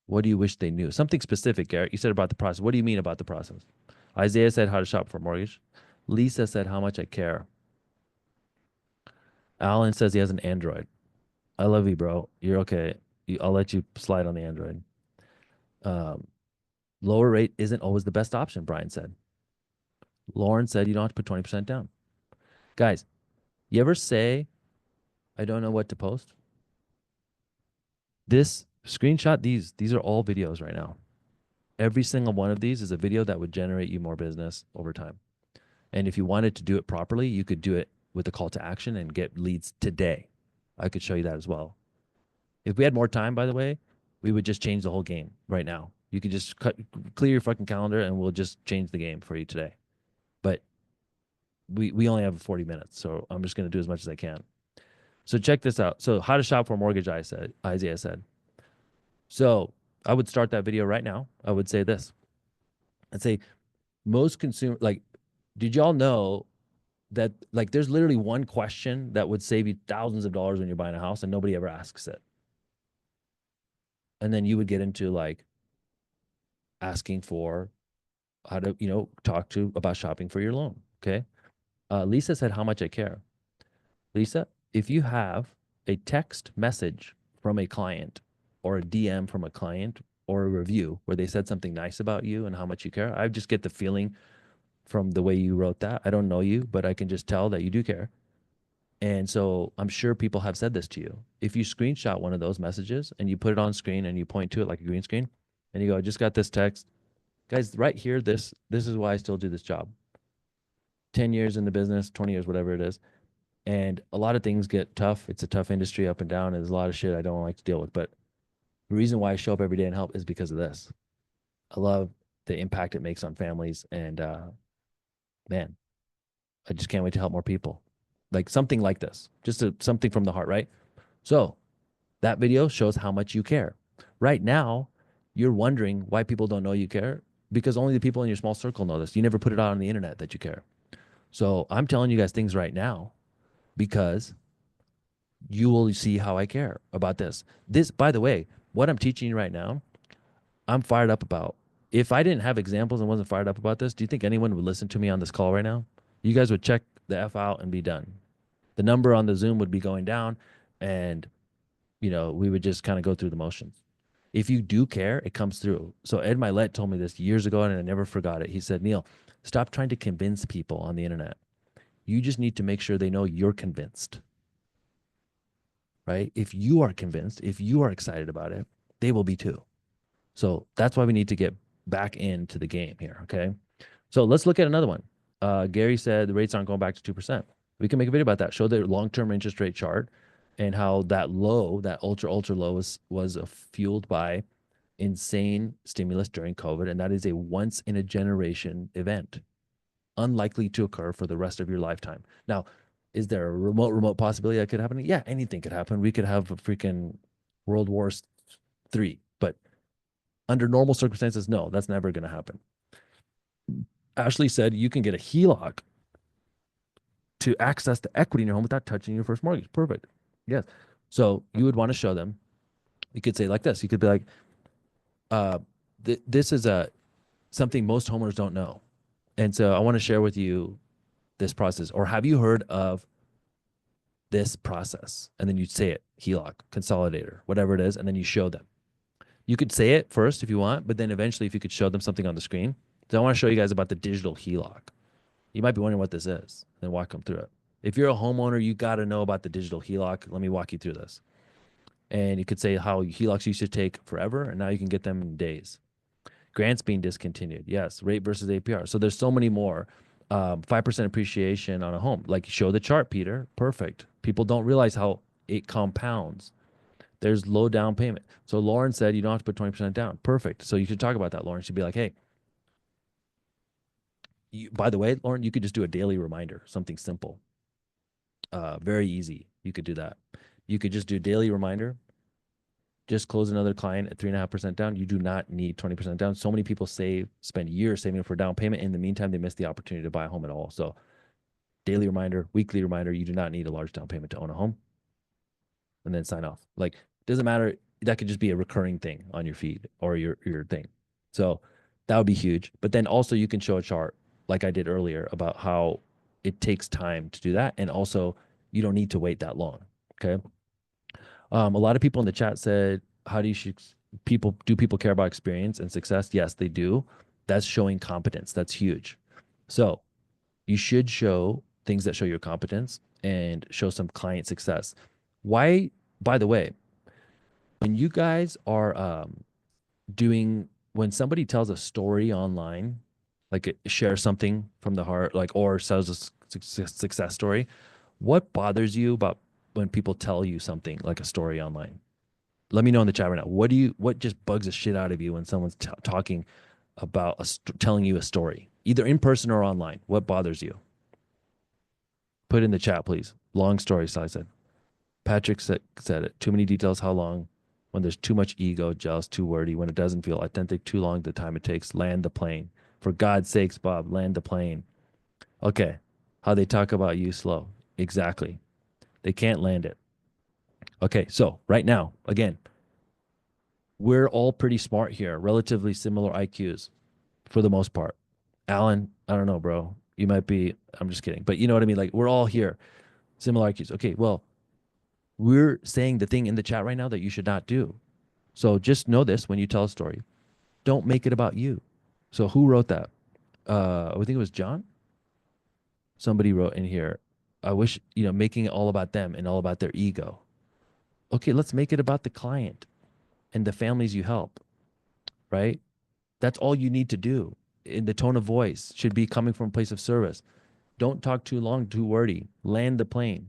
What do you wish they knew? Something specific, Garrett. You said about the process. What do you mean about the process? Isaiah said how to shop for a mortgage. Lisa said how much I care. Alan says he has an Android. I love you, bro. You're okay. I'll let you slide on the Android. Lower rate isn't always the best option, Brian said. Lauren said you don't have to put 20% down. Guys, you ever say, I don't know what to post? This screenshot, these are all videos right now. Every single one of these is a video that would generate you more business over time. And if you wanted to do it properly, you could do it with a call to action and get leads today. I could show you that as well. If we had more time, by the way, we would just change the whole game right now. You could just clear your fucking calendar and we'll just change the game for you today. But we only have 40 minutes, so I'm just going to do as much as I can. So check this out. So how to shop for a mortgage, Isaiah said. So I would start that video right now. I would say this. I'd say most consumer, like, did y'all know that like there's literally one question that would save you thousands of dollars when you're buying a house and nobody ever asks it? And then you would get into like asking for how to, talk to about shopping for your loan. Okay. Lisa said how much I care. Lisa, if you have a text message from a client or a DM from a client or a review where they said something nice about you and how much you care, I just get the feeling from the way you wrote that. I don't know you, but I can just tell that you do care. And so I'm sure people have said this to you. If you screenshot one of those messages and you put it on screen and you point to it like a green screen and you go, I just got this text. Guys, right here, this is why I still do this job. 10 years in the business, 20 years, whatever it is. And a lot of things get tough. It's a tough industry up and down. And there's a lot of shit I don't like to deal with. But the reason why I show up every day and help is because of this. I love the impact it makes on families. And man, I just can't wait to help more people. Like something like this, just something from the heart, right? So that video shows how much you care. Right now, you're wondering why people don't know you care because only the people in your small circle know this. You never put it out on the internet that you care. So I'm telling you guys things right now because you will see how I care about this. This, by the way, what I'm teaching you right now, I'm fired up about. If I didn't have examples and wasn't fired up about this, do you think anyone would listen to me on this call right now? You guys would check the F out and be done. The number on the Zoom would be going down and, we would just kind of go through the motions. If you do care, it comes through. So Ed Milet told me this years ago and I never forgot it. He said, Neel, stop trying to convince people on the internet. You just need to make sure they know you're convinced. Right? If you are convinced, if you are excited about it, they will be too. So that's why we need to get back into the game here. Okay. So let's look at another one. Gary said the rates aren't going back to 2%. We can make a video about that. Show the long-term interest rate chart and how that low, that ultra low was fueled by insane stimulus during COVID. And that is a once in a generation event, unlikely to occur for the rest of your lifetime. Now, is there a remote possibility that could happen? Yeah, anything could happen. We could have a freaking World War III, but under normal circumstances, no, that's never going to happen. Ashley said you can get a HELOC to access the equity in your home without touching your first mortgage. Perfect. Yes. So you would want to show them. You could say like this. You could be like, this is something most homeowners don't know. And so I want to share with you this process. Or have you heard of this process? And then you say it, HELOC, consolidator, whatever it is, and then you show them. You could say it first if you want, but then eventually if you could show them something on the screen. So I want to show you guys about the digital HELOC. You might be wondering what this is, then walk them through it. If you're a homeowner, you got to know about the digital HELOC. Let me walk you through this. And you could say how HELOCs used to take forever, and now you can get them in days. Grants being discontinued. Yes, rate versus APR. So there's so many more. 5% appreciation on a home. Like show the chart, Peter. Perfect. People don't realize how it compounds. There's low down payment. So Lauren said you don't have to put 20% down. Perfect. So you should talk about that, Lauren. She'd be like, hey, by the way, Lauren, you could just do a daily reminder, something simple. Very easy. You could do that. You could just do a daily reminder. Just close another client at 3.5% down. You do not need 20% down. So many people spend years saving for down payment. In the meantime, they miss the opportunity to buy a home at all. So daily reminder, weekly reminder, you do not need a large down payment to own a home. And then sign off. Like, doesn't matter. That could just be a recurring thing on your feed or your thing. So that would be huge. But then also you can show a chart like I did earlier, about how it takes time to do that. And also, you don't need to wait that long. Okay. A lot of people in the chat said, how do people care about experience and success? Yes, they do. That's showing competence. That's huge. So you should show things that show your competence and show some client success. Why, by the way, when you guys are when somebody tells a story online, like shares something from the heart, like, or sells a success story, what bothers you about when people tell you something like a story online? Let me know in the chat right now. What just bugs the shit out of you when someone's talking about telling you a story, either in person or online? What bothers you? Put in the chat, please. Long story, so I said. Patrick said it. Too many details. How long? When there's too much ego, jealous, too wordy. When it doesn't feel authentic, too long. The time it takes. Land the plane. For God's sakes, Bob, land the plane. Okay. How they talk about you slow. Exactly. They can't land it. Okay. So right now, again, we're all pretty smart here. Relatively similar IQs for the most part. Alan, I don't know, bro. You might be. I'm just kidding. But you know what I mean? Like, we're all here. Similar IQs. Okay. Well, we're saying the thing in the chat right now that you should not do. So just know this: when you tell a story, don't make it about you. So who wrote that? I think it was John. Somebody wrote in here, I wish, making it all about them and all about their ego. Okay, let's make it about the client and the families you help, right? That's all you need to do. In the tone of voice should be coming from a place of service. Don't talk too long, too wordy. Land the plane.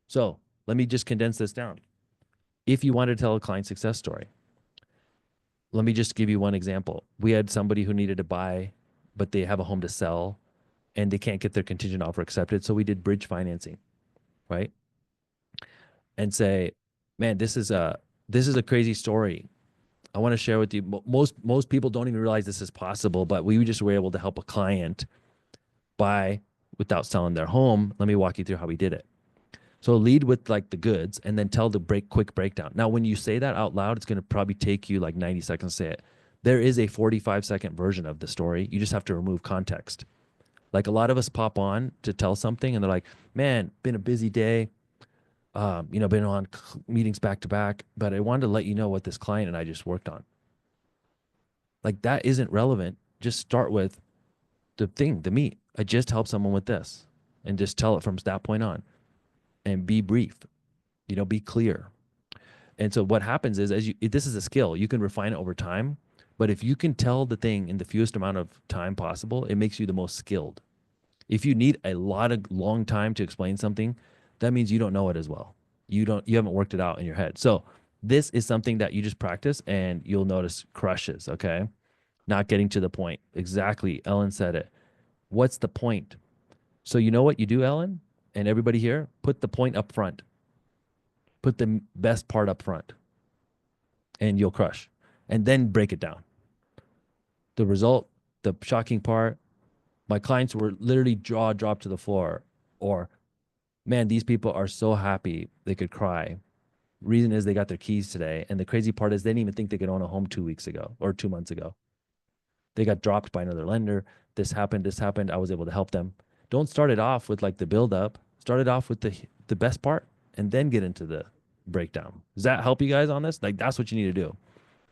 So let me just condense this down. If you want to tell a client success story, let me just give you one example. We had somebody who needed to buy, but they have a home to sell and they can't get their contingent offer accepted. So we did bridge financing, right? And say, man, this is a crazy story. I want to share with you. Most people don't even realize this is possible, but we just were able to help a client buy without selling their home. Let me walk you through how we did it. So lead with like the goods and then tell the quick breakdown. Now, when you say that out loud, it's going to probably take you like 90 seconds to say it. There is a 45-second version of the story. You just have to remove context. Like, a lot of us pop on to tell something and they're like, man, been a busy day. Been on meetings back to back, but I wanted to let you know what this client and I just worked on. Like, that isn't relevant. Just start with the meat. I just helped someone with this, and just tell it from that point on, and be brief, be clear. And so what happens is, this is a skill, you can refine it over time, but if you can tell the thing in the fewest amount of time possible, it makes you the most skilled. If you need a long time to explain something, that means you don't know it as well. You haven't worked it out in your head. So this is something that you just practice and you'll notice crushes, okay? Not getting to the point. Exactly. Ellen said it. What's the point? So you know what you do, Ellen, and everybody here? Put the point up front. Put the best part up front and you'll crush. And then break it down. The result, the shocking part, my clients were literally jaw dropped to the floor, or, man, these people are so happy they could cry. Reason is they got their keys today. And the crazy part is they didn't even think they could own a home 2 weeks ago or 2 months ago. They got dropped by another lender. This happened. I was able to help them. Don't start it off with like the build up. Start it off with the best part and then get into the breakdown. Does that help you guys on this? Like, that's what you need to do.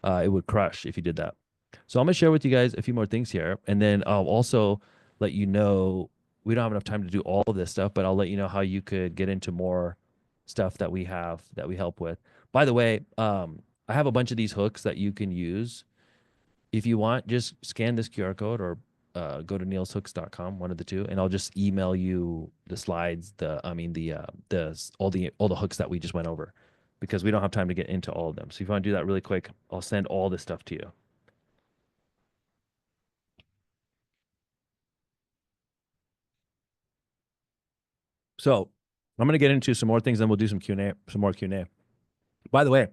It would crush if you did that. So I'm going to share with you guys a few more things here. And then I'll also let you know, we don't have enough time to do all of this stuff, but I'll let you know how you could get into more stuff that we help with. By the way, I have a bunch of these hooks that you can use. If you want, just scan this QR code or go to neelshooks.com, one of the two, and I'll just email you the slides, all the hooks that we just went over, because we don't have time to get into all of them. So if you want to do that really quick, I'll send all this stuff to you. So I'm going to get into some more things, then we'll do some Q&A, some more Q&A. By the way,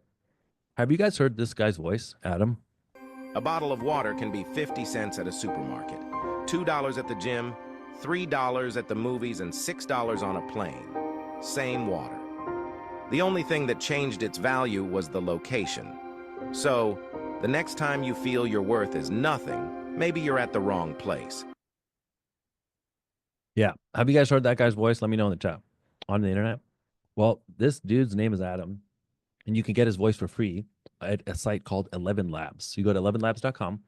have you guys heard this guy's voice, Adam? A bottle of water can be 50 cents at a supermarket, $2 at the gym, $3 at the movies, and $6 on a plane. Same water. The only thing that changed its value was the location. So, the next time you feel your worth is nothing, maybe you're at the wrong place. Yeah. Have you guys heard that guy's voice? Let me know in the chat on the internet. Well, this dude's name is Adam, and you can get his voice for free at a site called 11 Labs. So you go to 11labs.com,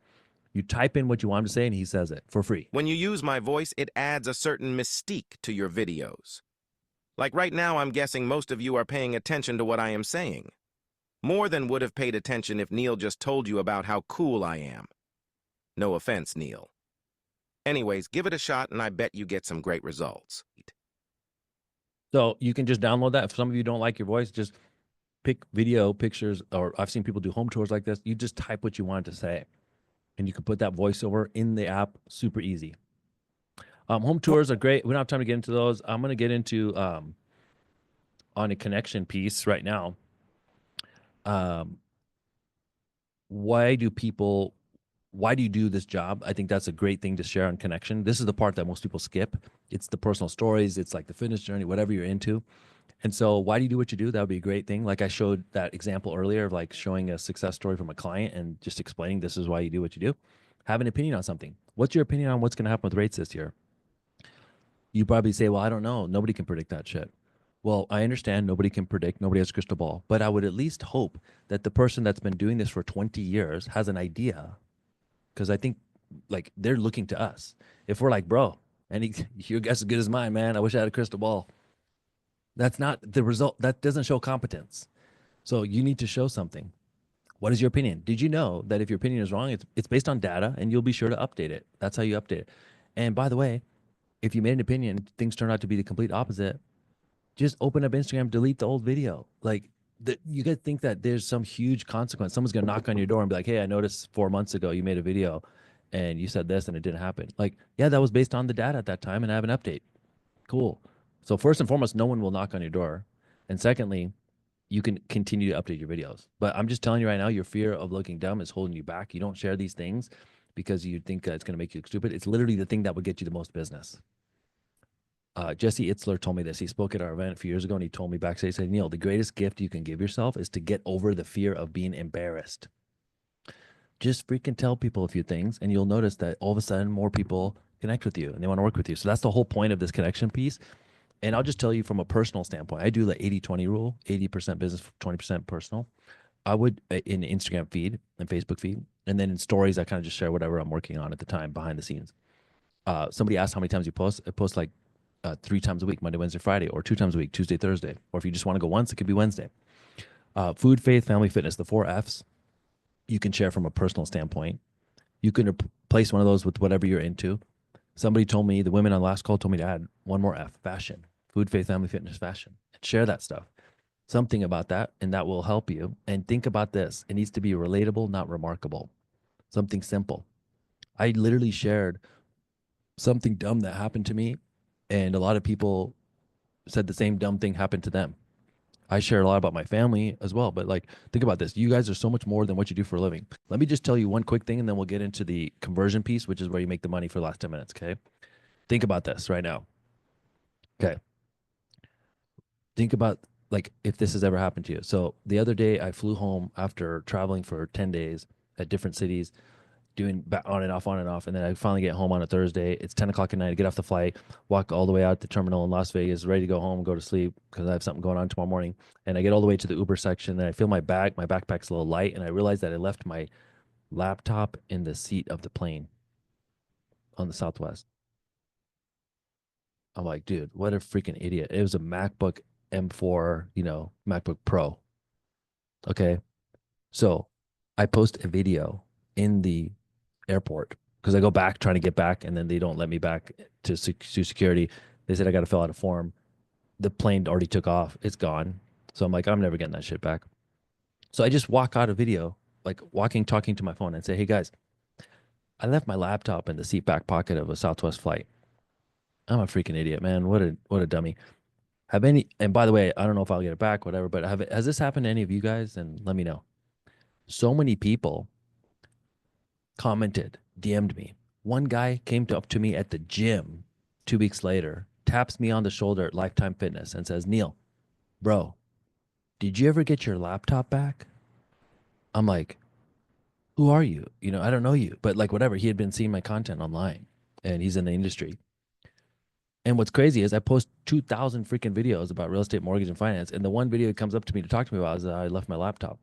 you type in what you want him to say, and he says it for free. When you use my voice, it adds a certain mystique to your videos. Like right now, I'm guessing most of you are paying attention to what I am saying. More than would have paid attention if Neel just told you about how cool I am. No offense, Neel. Anyways, give it a shot and I bet you get some great results. So you can just download that. If some of you don't like your voice, just pick video, pictures, or I've seen people do home tours like this. You just type what you want to say, and you can put that voiceover in the app. Super easy. Home tours are great. We don't have time to get into those. I'm going to get into on a connection piece right now. Why do you do this job? I think that's a great thing to share on connection. This is the part that most people skip. It's the personal stories. It's like the fitness journey, whatever you're into. And so why do you do what you do? That would be a great thing. Like I showed that example earlier of like showing a success story from a client and just explaining this is why you do what you do. Have an opinion on something. What's your opinion on what's going to happen with rates this year? You probably say, well, I don't know. Nobody can predict that shit. Well, I understand nobody can predict. Nobody has a crystal ball. But I would at least hope that the person that's been doing this for 20 years has an idea. Because I think like they're looking to us. If we're like, bro, your guess is as good as mine, man. I wish I had a crystal ball. That's not the result. That doesn't show competence. So you need to show something. What is your opinion? Did you know that if your opinion is wrong, it's based on data and you'll be sure to update it. That's how you update it. And by the way, if you made an opinion, things turn out to be the complete opposite, just open up Instagram, delete the old video. Like you got to think that there's some huge consequence. Someone's going to knock on your door and be like, hey, I noticed 4 months ago you made a video and you said this and it didn't happen. Like, yeah, that was based on the data at that time and I have an update. Cool. So first and foremost, no one will knock on your door. And secondly, you can continue to update your videos. But I'm just telling you right now, your fear of looking dumb is holding you back. You don't share these things because you think it's going to make you look stupid. It's literally the thing that would get you the most business. Jesse Itzler told me this. He spoke at our event a few years ago, and he told me backstage, he said, Neel, the greatest gift you can give yourself is to get over the fear of being embarrassed. Just freaking tell people a few things, and you'll notice that all of a sudden more people connect with you, and they want to work with you. So that's the whole point of this connection piece. And I'll just tell you from a personal standpoint, I do the 80-20 rule, 80% business, 20% personal. I would in Instagram feed and Facebook feed, and then in stories, I kind of just share whatever I'm working on at the time behind the scenes. Somebody asked how many times you post. I post like 3 times a week, Monday, Wednesday, Friday, or 2 times a week, Tuesday, Thursday. Or if you just want to go once, it could be Wednesday. Food, faith, family, fitness, the 4 Fs, you can share from a personal standpoint. You can replace one of those with whatever you're into. Somebody told me, the women on the last call told me to add one more F, fashion, food, faith, family, fitness, fashion, and share that stuff. Something about that, and that will help you. And think about this. It needs to be relatable, not remarkable. Something simple. I literally shared something dumb that happened to me, and a lot of people said the same dumb thing happened to them. I share a lot about my family as well, but like, think about this. You guys are so much more than what you do for a living. Let me just tell you one quick thing, and then we'll get into the conversion piece, which is where you make the money for the last 10 minutes, okay? Think about this right now. Okay. Think about like if this has ever happened to you. So the other day I flew home after traveling for 10 days at different cities, doing on and off. And then I finally get home on a Thursday. It's 10 o'clock at night. I get off the flight, walk all the way out the terminal in Las Vegas, ready to go home, go to sleep because I have something going on tomorrow morning. And I get all the way to the Uber section and I feel my backpack's a little light. And I realize that I left my laptop in the seat of the plane on the Southwest. I'm like, dude, what a freaking idiot. It was a MacBook M4, MacBook Pro. Okay. So I post a video in the airport because I go back trying to get back and then they don't let me back to security. They said I got to fill out a form. The plane already took off. It's gone. So I'm like, I'm never getting that shit back. So I just walk out a video, like talking to my phone and say, hey guys, I left my laptop in the seat back pocket of a Southwest flight. I'm a freaking idiot, man. What a dummy. And by the way, I don't know if I'll get it back, whatever, but has this happened to any of you guys? And let me know. So many people commented, DM'd me. One guy came up to me at the gym 2 weeks later, taps me on the shoulder at Lifetime Fitness and says, Neel, bro, did you ever get your laptop back? I'm like, who are you? I don't know you, but like whatever. He had been seeing my content online and he's in the industry. And what's crazy is I post 2,000 freaking videos about real estate, mortgage, and finance. And the one video that comes up to me to talk to me about is that I left my laptop.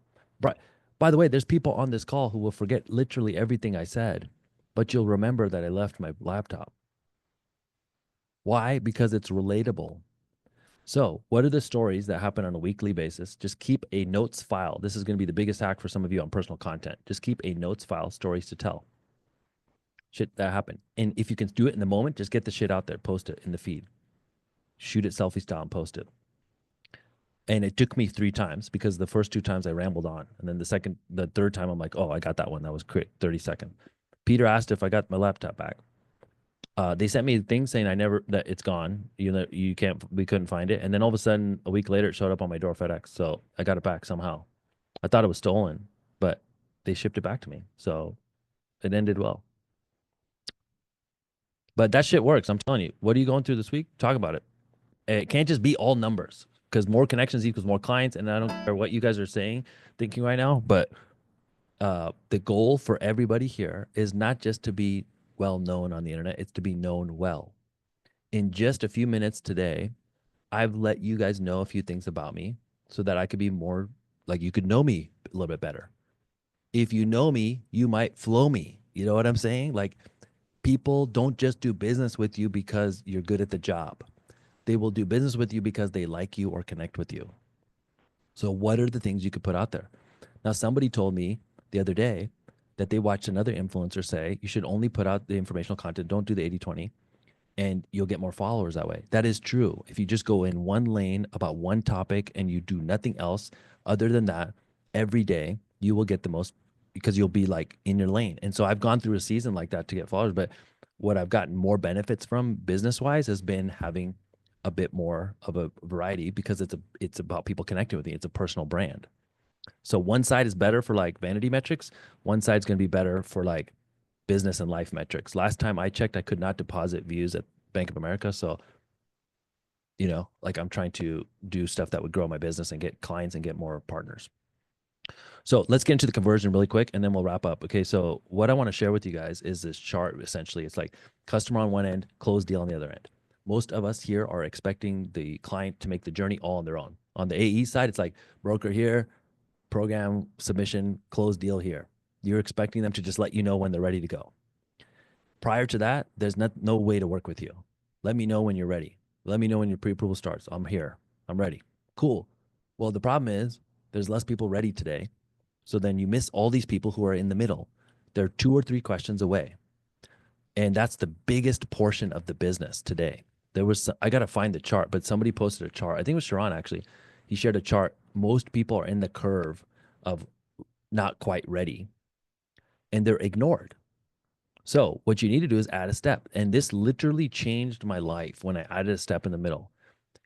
By the way, there's people on this call who will forget literally everything I said, but you'll remember that I left my laptop. Why? Because it's relatable. So, what are the stories that happen on a weekly basis? Just keep a notes file. This is going to be the biggest hack for some of you on personal content. Just keep a notes file, stories to tell. Shit that happened. And if you can do it in the moment, just get the shit out there, post it in the feed. Shoot it selfie style and post it. And it took me 3 times because the first 2 times I rambled on. And then the third time I'm like, oh, I got that one. That was quick, 30 second. Peter asked if I got my laptop back. They sent me a thing saying that it's gone. We couldn't find it. And then all of a sudden, a week later, it showed up on my door FedEx. So I got it back somehow. I thought it was stolen, but they shipped it back to me. So it ended well. But that shit works. I'm telling you. What are you going through this week? Talk about it. It can't just be all numbers, because more connections equals more clients. And I don't care what you guys are thinking right now, but the goal for everybody here is not just to be well known on the internet, it's to be known well. In just a few minutes today, I've let you guys know a few things about me so that I could be more like, you could know me a little bit better. If you know me, you might flow me. You know what I'm saying? Like, people don't just do business with you because you're good at the job. They will do business with you because they like you or connect with you. So what are the things you could put out there? Now, somebody told me the other day that they watched another influencer say, you should only put out the informational content. Don't do the 80-20, and you'll get more followers that way. That is true. If you just go in one lane about one topic and you do nothing else other than that every day, you will get the most, because you'll be like in your lane. And so I've gone through a season like that to get followers, but what I've gotten more benefits from business-wise has been having a bit more of a variety, because it's about people connecting with me. It's a personal brand. So one side is better for like vanity metrics. One side's going to be better for like business and life metrics. Last time I checked, I could not deposit views at Bank of America. So, like, I'm trying to do stuff that would grow my business and get clients and get more partners. So let's get into the conversion really quick, and then we'll wrap up. Okay, so what I want to share with you guys is this chart. Essentially, it's like customer on one end, closed deal on the other end. Most of us here are expecting the client to make the journey all on their own. On the AE side, it's like broker here, program submission, closed deal here. You're expecting them to just let you know when they're ready to go. Prior to that, there's no way to work with you. Let me know when you're ready. Let me know when your pre-approval starts. I'm here. I'm ready. Cool. Well, the problem is there's less people ready today. So then you miss all these people who are in the middle. They're 2 or 3 questions away. And that's the biggest portion of the business today. I got to find the chart, but somebody posted a chart. I think it was Sharon, actually. He shared a chart. Most people are in the curve of not quite ready, and they're ignored. So what you need to do is add a step. And this literally changed my life when I added a step in the middle.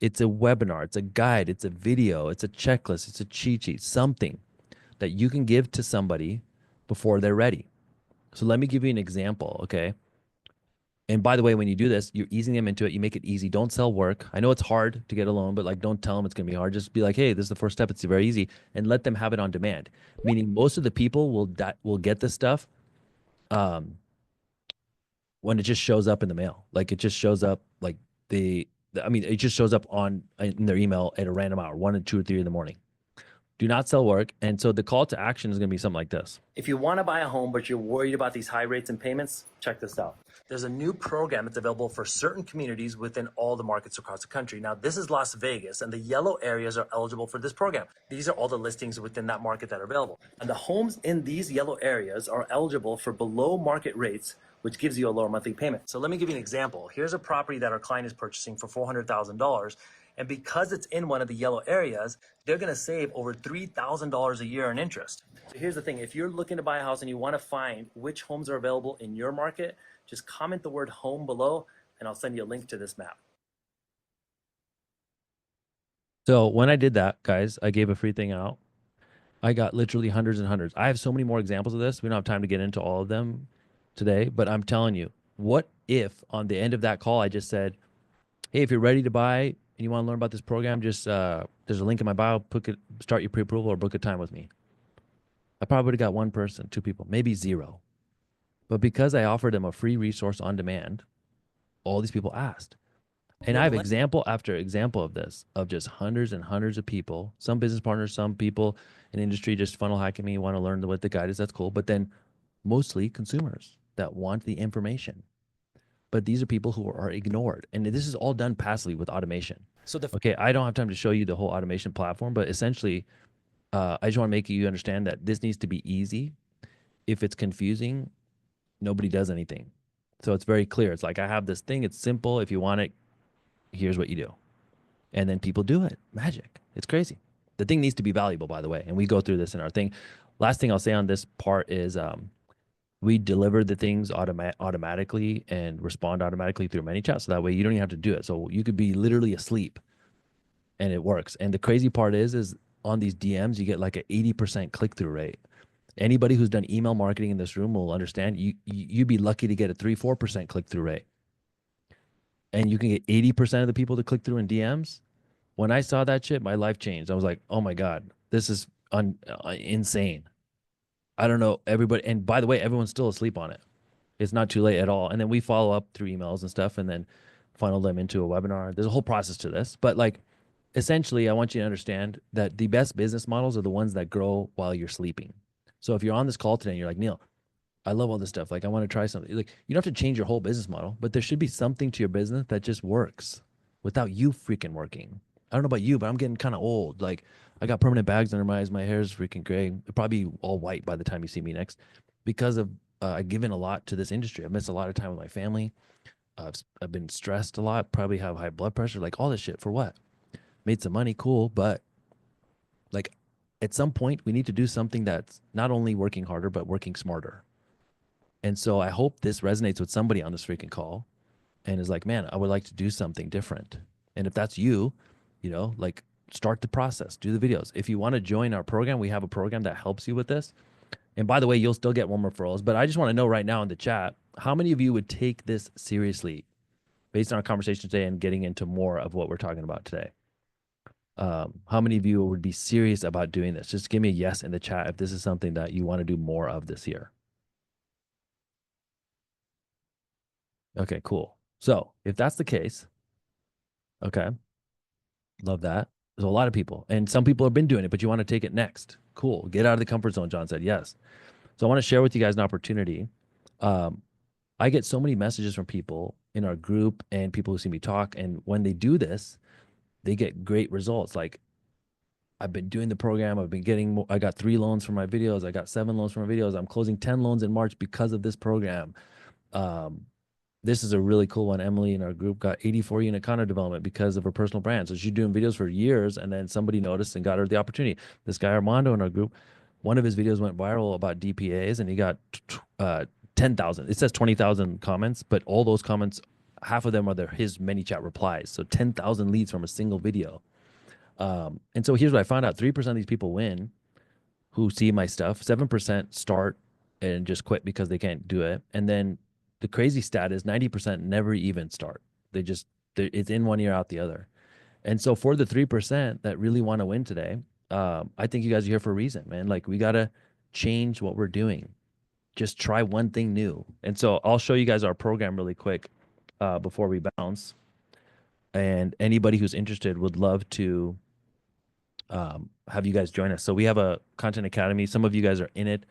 It's a webinar, it's a guide, it's a video, it's a checklist, it's a cheat sheet, something that you can give to somebody before they're ready. So let me give you an example, okay? And by the way, when you do this, you're easing them into it. You make it easy. Don't sell work. I know it's hard to get a loan, but like, don't tell them it's going to be hard. Just be like, hey, this is the first step. It's very easy, and let them have it on demand. Meaning, most of the people will get this stuff when it just shows up in the mail. Like, it just shows up like it just shows up in their email at a random hour, 1 or 2 or 3 in the morning. Do not sell work. And so the call to action is going to be something like this. If you want to buy a home, but you're worried about these high rates and payments, check this out. There's a new program that's available for certain communities within all the markets across the country. Now, this is Las Vegas, and the yellow areas are eligible for this program. These are all the listings within that market that are available. And the homes in these yellow areas are eligible for below market rates, which gives you a lower monthly payment. So let me give you an example. Here's a property that our client is purchasing for $400,000. And because it's in one of the yellow areas, they're going to save over $3,000 a year in interest. So here's the thing. If you're looking to buy a house and you want to find which homes are available in your market, just comment the word home below, and I'll send you a link to this map. So when I did that, guys, I gave a free thing out. I got literally hundreds and hundreds. I have so many more examples of this. We don't have time to get into all of them today, but I'm telling you, what if on the end of that call, I just said, hey, if you're ready to buy and you want to learn about this program, just there's a link in my bio, start your pre-approval or book a time with me. I probably would have got 1 person, 2 people, maybe 0. But because I offered them a free resource on demand, all these people asked. And I have example after example of this, of just hundreds and hundreds of people, some business partners, some people in industry just funnel hacking me, want to learn what the guide is. That's cool. But then mostly consumers that want the information. But these are people who are ignored. And this is all done passively with automation. Okay, I don't have time to show you the whole automation platform, but essentially, I just want to make you understand that this needs to be easy. If it's confusing, nobody does anything. So it's very clear. It's like, I have this thing. It's simple. If you want it, here's what you do. And then people do it. Magic. It's crazy. The thing needs to be valuable, by the way. And we go through this in our thing. Last thing I'll say on this part is we deliver the things automatically and respond automatically through ManyChat. So that way you don't even have to do it. So you could be literally asleep and it works. And the crazy part is on these DMs, you get like an 80% click-through rate. Anybody who's done email marketing in this room will understand you'd be lucky to get a 3-4% click-through rate. And you can get 80% of the people to click through in DMs. When I saw that shit, my life changed. I was like, oh my God, this is insane. I don't know, everybody. And by the way, everyone's still asleep on it. It's not too late at all. And then we follow up through emails and stuff and then funnel them into a webinar. There's a whole process to this. But like, essentially, I want you to understand that the best business models are the ones that grow while you're sleeping. So if you're on this call today and you're like, Neel, I love all this stuff. Like, I want to try something. Like, you don't have to change your whole business model, but there should be something to your business that just works without you freaking working. I don't know about you, but I'm getting kind of old. Like, I got permanent bags under my eyes. My hair is freaking gray. It'll probably be all white by the time you see me next, because of I've given a lot to this industry. I've missed a lot of time with my family. I've been stressed a lot. Probably have high blood pressure. Like, all this shit for what? Made some money, cool, but like, at some point we need to do something that's not only working harder but working smarter. And so I hope this resonates with somebody on this freaking call and is like, man, I would like to do something different. And if that's you, like, start the process, do the videos. If you want to join our program, we have a program that helps you with this. And by the way, you'll still get warm referrals. But I just want to know right now in the chat, how many of you would take this seriously based on our conversation today and getting into more of what we're talking about today? How many of you would be serious about doing this? Just give me a yes in the chat if this is something that you want to do more of this year. Okay, cool. So if that's the case, okay, love that. There's a lot of people, and some people have been doing it, but you want to take it next. Cool. Get out of the comfort zone, John said. Yes. So I want to share with you guys an opportunity. I get so many messages from people in our group and people who see me talk. And when they do this, they get great results. Like, I've been doing the program. I've been getting more. I got 3 loans for my videos. I got 7 loans for my videos. I'm closing 10 loans in March because of this program. This is a really cool one. Emily in our group got 84 unit condo development because of her personal brand. So she's doing videos for years, and then somebody noticed and got her the opportunity. This guy Armando in our group, one of his videos went viral about DPAs, and he got 10,000. It says 20,000 comments, but all those comments, half of them are his ManyChat replies. So 10,000 leads from a single video. And so here's what I found out. 3% of these people win who see my stuff. 7% start and just quit because they can't do it. And then the crazy stat is 90% never even start. It's in one ear, out the other. And so for the 3% that really want to win today, I think you guys are here for a reason, man. Like, we got to change what we're doing. Just try one thing new. And so I'll show you guys our program really quick before we bounce. And anybody who's interested would love to have you guys join us. So we have a content academy. Some of you guys are in it.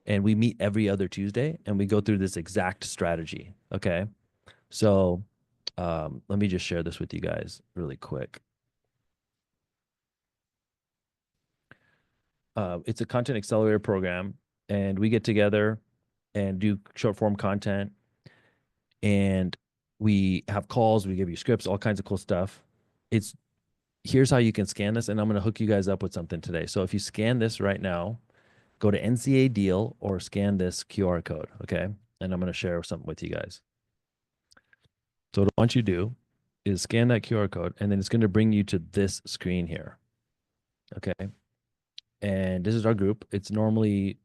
And we meet every other Tuesday, and we go through this exact strategy, okay? So let me just share this with you guys really quick. It's a content accelerator program, and we get together and do short form content, and we have calls, we give you scripts, all kinds of cool stuff. Here's how you can scan this, and I'm going to hook you guys up with something today. So if you scan this right now, go to NCA Deal or scan this QR code, okay? And I'm going to share something with you guys. So what I want you to do is scan that QR code, and then it's going to bring you to this screen here, okay? And this is our group. It's normally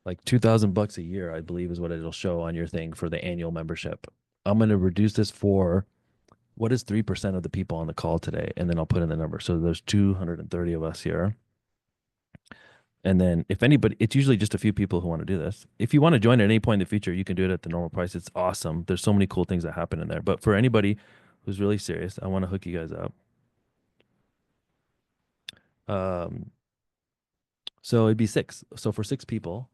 like $2,000 a year, I believe, is what it'll show on your thing for the annual membership. I'm going to reduce this for what is 3% of the people on the call today, and then I'll put in the number. So there's 230 of us here. And then if anybody, it's usually just a few people who want to do this. If you want to join at any point in the future, you can do it at the normal price. It's awesome. There's so many cool things that happen in there. But for anybody who's really serious, I want to hook you guys up. So it'd be 6. So for 6 people,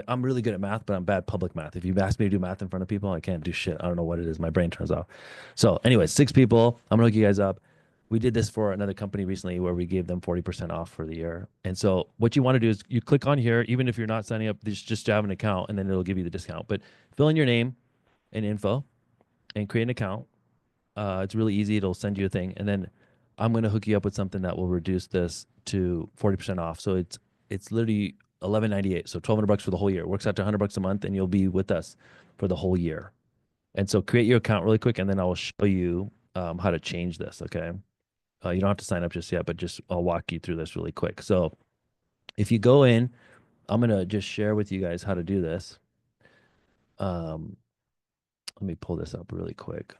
I'm really good at math, but I'm bad public math. If you ask me to do math in front of people, I can't do shit. I don't know what it is. My brain turns off. So anyways, 6 people. I'm gonna hook you guys up. We did this for another company recently where we gave them 40% off for the year. And so what you want to do is you click on here, even if you're not signing up, just to have an account, and then it'll give you the discount. But fill in your name and info and create an account. It's really easy. It'll send you a thing, and then I'm gonna hook you up with something that will reduce this to 40% off. So it's literally $11.98, so $1,200 for the whole year. It works out to $100 a month, and you'll be with us for the whole year. And so create your account really quick, and then I will show you how to change this. Okay, you don't have to sign up just yet, but just I'll walk you through this really quick. So if you go in, I'm gonna just share with you guys how to do this. Let me pull this up really quick.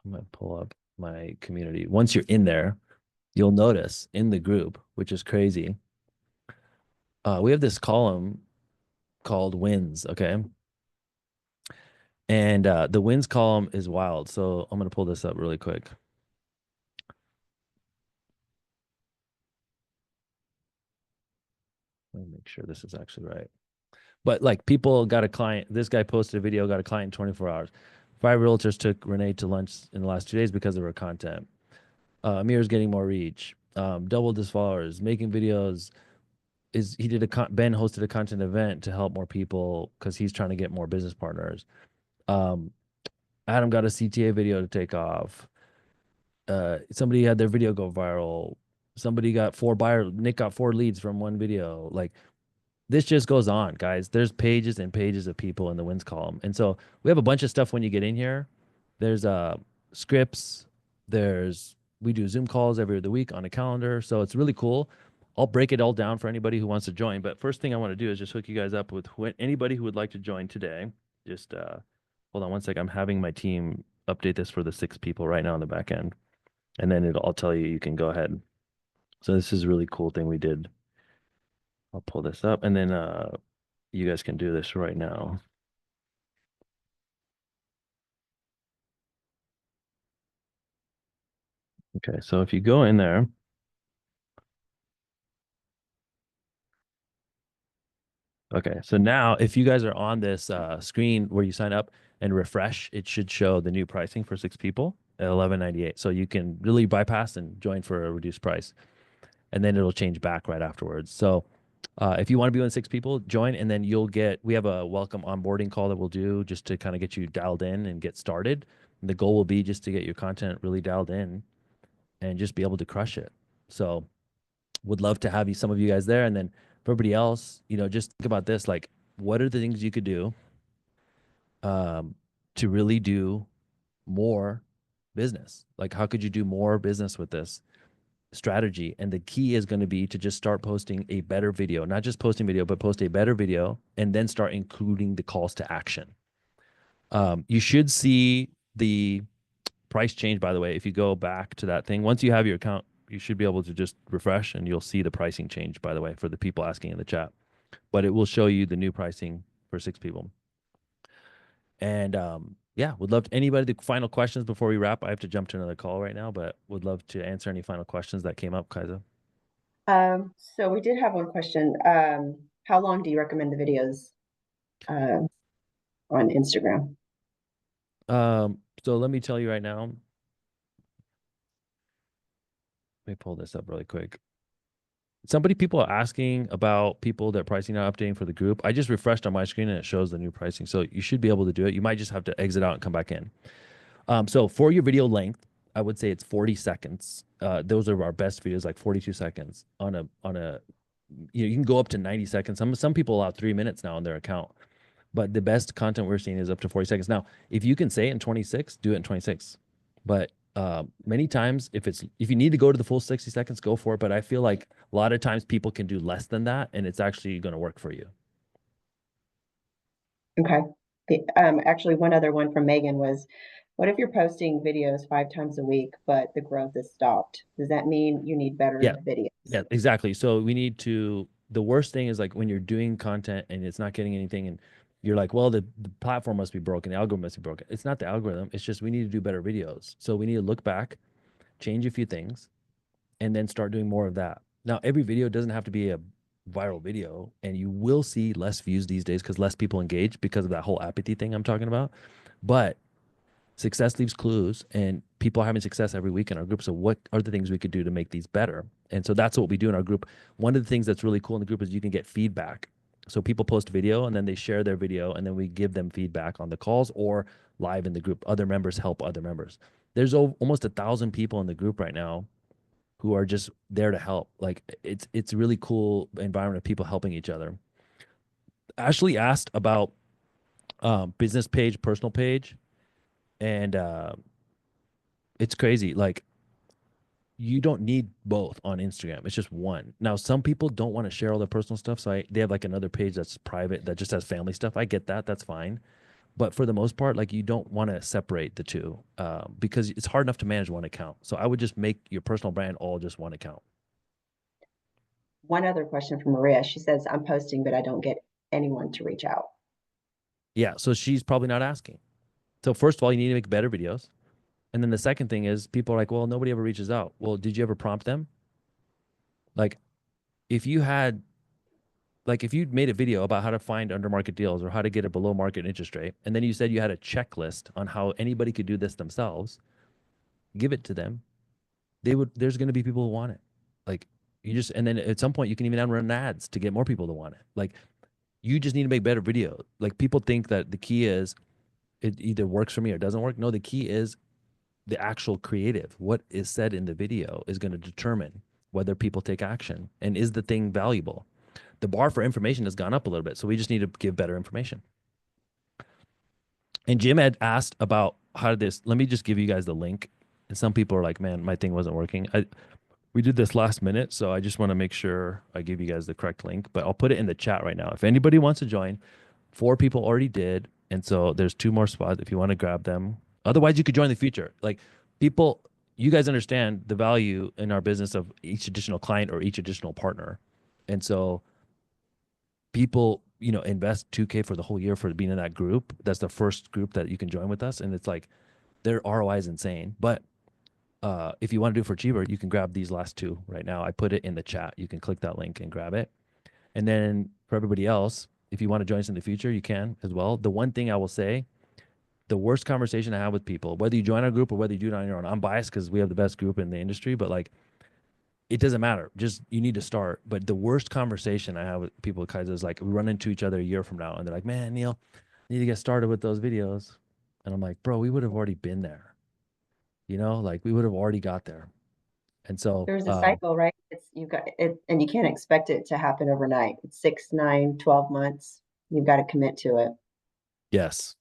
I'm going to pull up my community. Once you're in there, you'll notice in the group, which is crazy, we have this column called wins, okay? And the wins column is wild. So I'm going to pull this up really quick. Let me make sure this is actually right. But like people got a client, this guy posted a video, got a client in 24 hours. 5 realtors took Renee to lunch in the last 2 days because of her content. Amir's getting more reach. Doubled his followers, making videos. Ben hosted a content event to help more people because he's trying to get more business partners. Adam got a CTA video to take off. Somebody had their video go viral. Somebody got 4 buyers. Nick got 4 leads from one video. Like this just goes on, guys. There's pages and pages of people in the wins column. And so we have a bunch of stuff when you get in here. There's scripts. We do Zoom calls every other week on a calendar. So it's really cool. I'll break it all down for anybody who wants to join. But first thing I want to do is just hook you guys up with anybody who would like to join today. Just hold on one sec. I'm having my team update this for the 6 people right now on the back end. And then I'll tell you can go ahead. So this is a really cool thing we did. I'll pull this up, and then you guys can do this right now. Okay, so if you go in there, okay, so now if you guys are on this screen where you sign up and refresh, it should show the new pricing for 6 people at $11.98. So you can really bypass and join for a reduced price, and then it'll change back right afterwards. So if you want to be one of 6 people, join, and then we have a welcome onboarding call that we'll do just to kind of get you dialed in and get started. And the goal will be just to get your content really dialed in and just be able to crush it. So would love to have some of you guys there. And then for everybody else, just think about this, like what are the things you could do to really do more business? Like how could you do more business with this strategy? And the key is going to be to just start posting a better video, not just posting video, but post a better video and then start including the calls to action. You should see the price change, by the way. If you go back to that thing, once you have your account, you should be able to just refresh and you'll see the pricing change, by the way, for the people asking in the chat. But it will show you the new pricing for 6 people. And yeah, would love anybody the final questions before we wrap. I have to jump to another call right now, but would love to answer any final questions that came up, Kaisa. So we did have one question. How long do you recommend the videos on Instagram? So let me tell you right now. Let me pull this up really quick. People are asking about people that pricing not updating for the group. I just refreshed on my screen and it shows the new pricing. So you should be able to do it. You might just have to exit out and come back in. So for your video length, I would say it's 40 seconds. Those are our best videos, like 42 seconds you can go up to 90 seconds. Some people allow 3 minutes now on their account, but the best content we're seeing is up to 40 seconds. Now, if you can say it in 26, do it in 26. But many times, if you need to go to the full 60 seconds, go for it. But I feel like a lot of times people can do less than that, and it's actually going to work for you. Okay. Actually, one other one from Megan was, what if you're posting videos 5 times a week, but the growth is stopped? Does that mean you need better videos? Yeah, exactly. So the worst thing is like when you're doing content and it's not getting anything and you're like, well, the platform must be broken, the algorithm must be broken. It's not the algorithm. It's just we need to do better videos. So we need to look back, change a few things, and then start doing more of that. Now, every video doesn't have to be a viral video, and you will see less views these days because less people engage because of that whole apathy thing I'm talking about. But success leaves clues, and people are having success every week in our group. So what are the things we could do to make these better? And so that's what we do in our group. One of the things that's really cool in the group is you can get feedback. So people post video and then they share their video, and then we give them feedback on the calls or live in the group. Other members help other members. There's almost 1,000 people in the group right now who are just there to help. Like it's a really cool environment of people helping each other. Ashley asked about business page, personal page, and it's crazy. Like you don't need both on Instagram. It's just one. Now, some people don't want to share all their personal stuff, so they have like another page that's private that just has family stuff. I get that. That's fine. But for the most part, like you don't want to separate the two because it's hard enough to manage one account. So I would just make your personal brand all just one account. One other question from Maria. She says, I'm posting, but I don't get anyone to reach out. Yeah. So she's probably not asking. So first of all, you need to make better videos. And then the second thing is people are like, well, nobody ever reaches out. Well, did you ever prompt them? Like if you had, like if you made a video about how to find under market deals or how to get a below market interest rate, and then you said you had a checklist on how anybody could do this themselves, give it to them. There's going to be people who want it. Like and then at some point you can even run ads to get more people to want it. Like you just need to make better video. Like people think that the key is it either works for me or doesn't work. No, the key is the actual creative. What is said in the video is going to determine whether people take action and is the thing valuable. The bar for information has gone up a little bit, so we just need to give better information. And Jim had asked about how did this, let me just give you guys the link. And some people are like, man, my thing wasn't working. We did this last minute, so I just want to make sure I give you guys the correct link, but I'll put it in the chat right now. If anybody wants to join, 4 people already did. And so there's 2 more spots if you want to grab them. Otherwise, you could join the future. Like people, you guys understand the value in our business of each additional client or each additional partner. And so people, invest $2K for the whole year for being in that group. That's the first group that you can join with us. And it's like, their ROI is insane. But if you want to do it for cheaper, you can grab these last 2 right now. I put it in the chat. You can click that link and grab it. And then for everybody else, if you want to join us in the future, you can as well. The one thing I will say, the worst conversation I have with people, whether you join our group or whether you do it on your own, I'm biased because we have the best group in the industry, but like, it doesn't matter. Just, you need to start. But the worst conversation I have with people with Kaiser is like, we run into each other a year from now and they're like, man, Neel, I need to get started with those videos. And I'm like, bro, we would have already been there. Like we would have already got there. And so There's a cycle, right? You've got it, and you can't expect it to happen overnight. It's 6, 9, 12 months. You've got to commit to it. yes.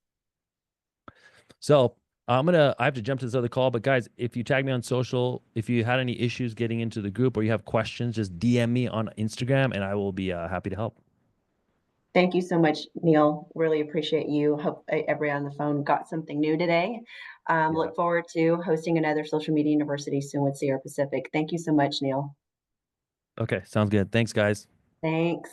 So I have to jump to this other call, but guys, if you tag me on social, if you had any issues getting into the group or you have questions, just DM me on Instagram and I will be happy to help. Thank you so much, Neel. Really appreciate you. Hope everyone on the phone got something new today. Look forward to hosting another social media university soon with Sierra Pacific. Thank you so much, Neel. Okay, sounds good. Thanks, guys. Thanks.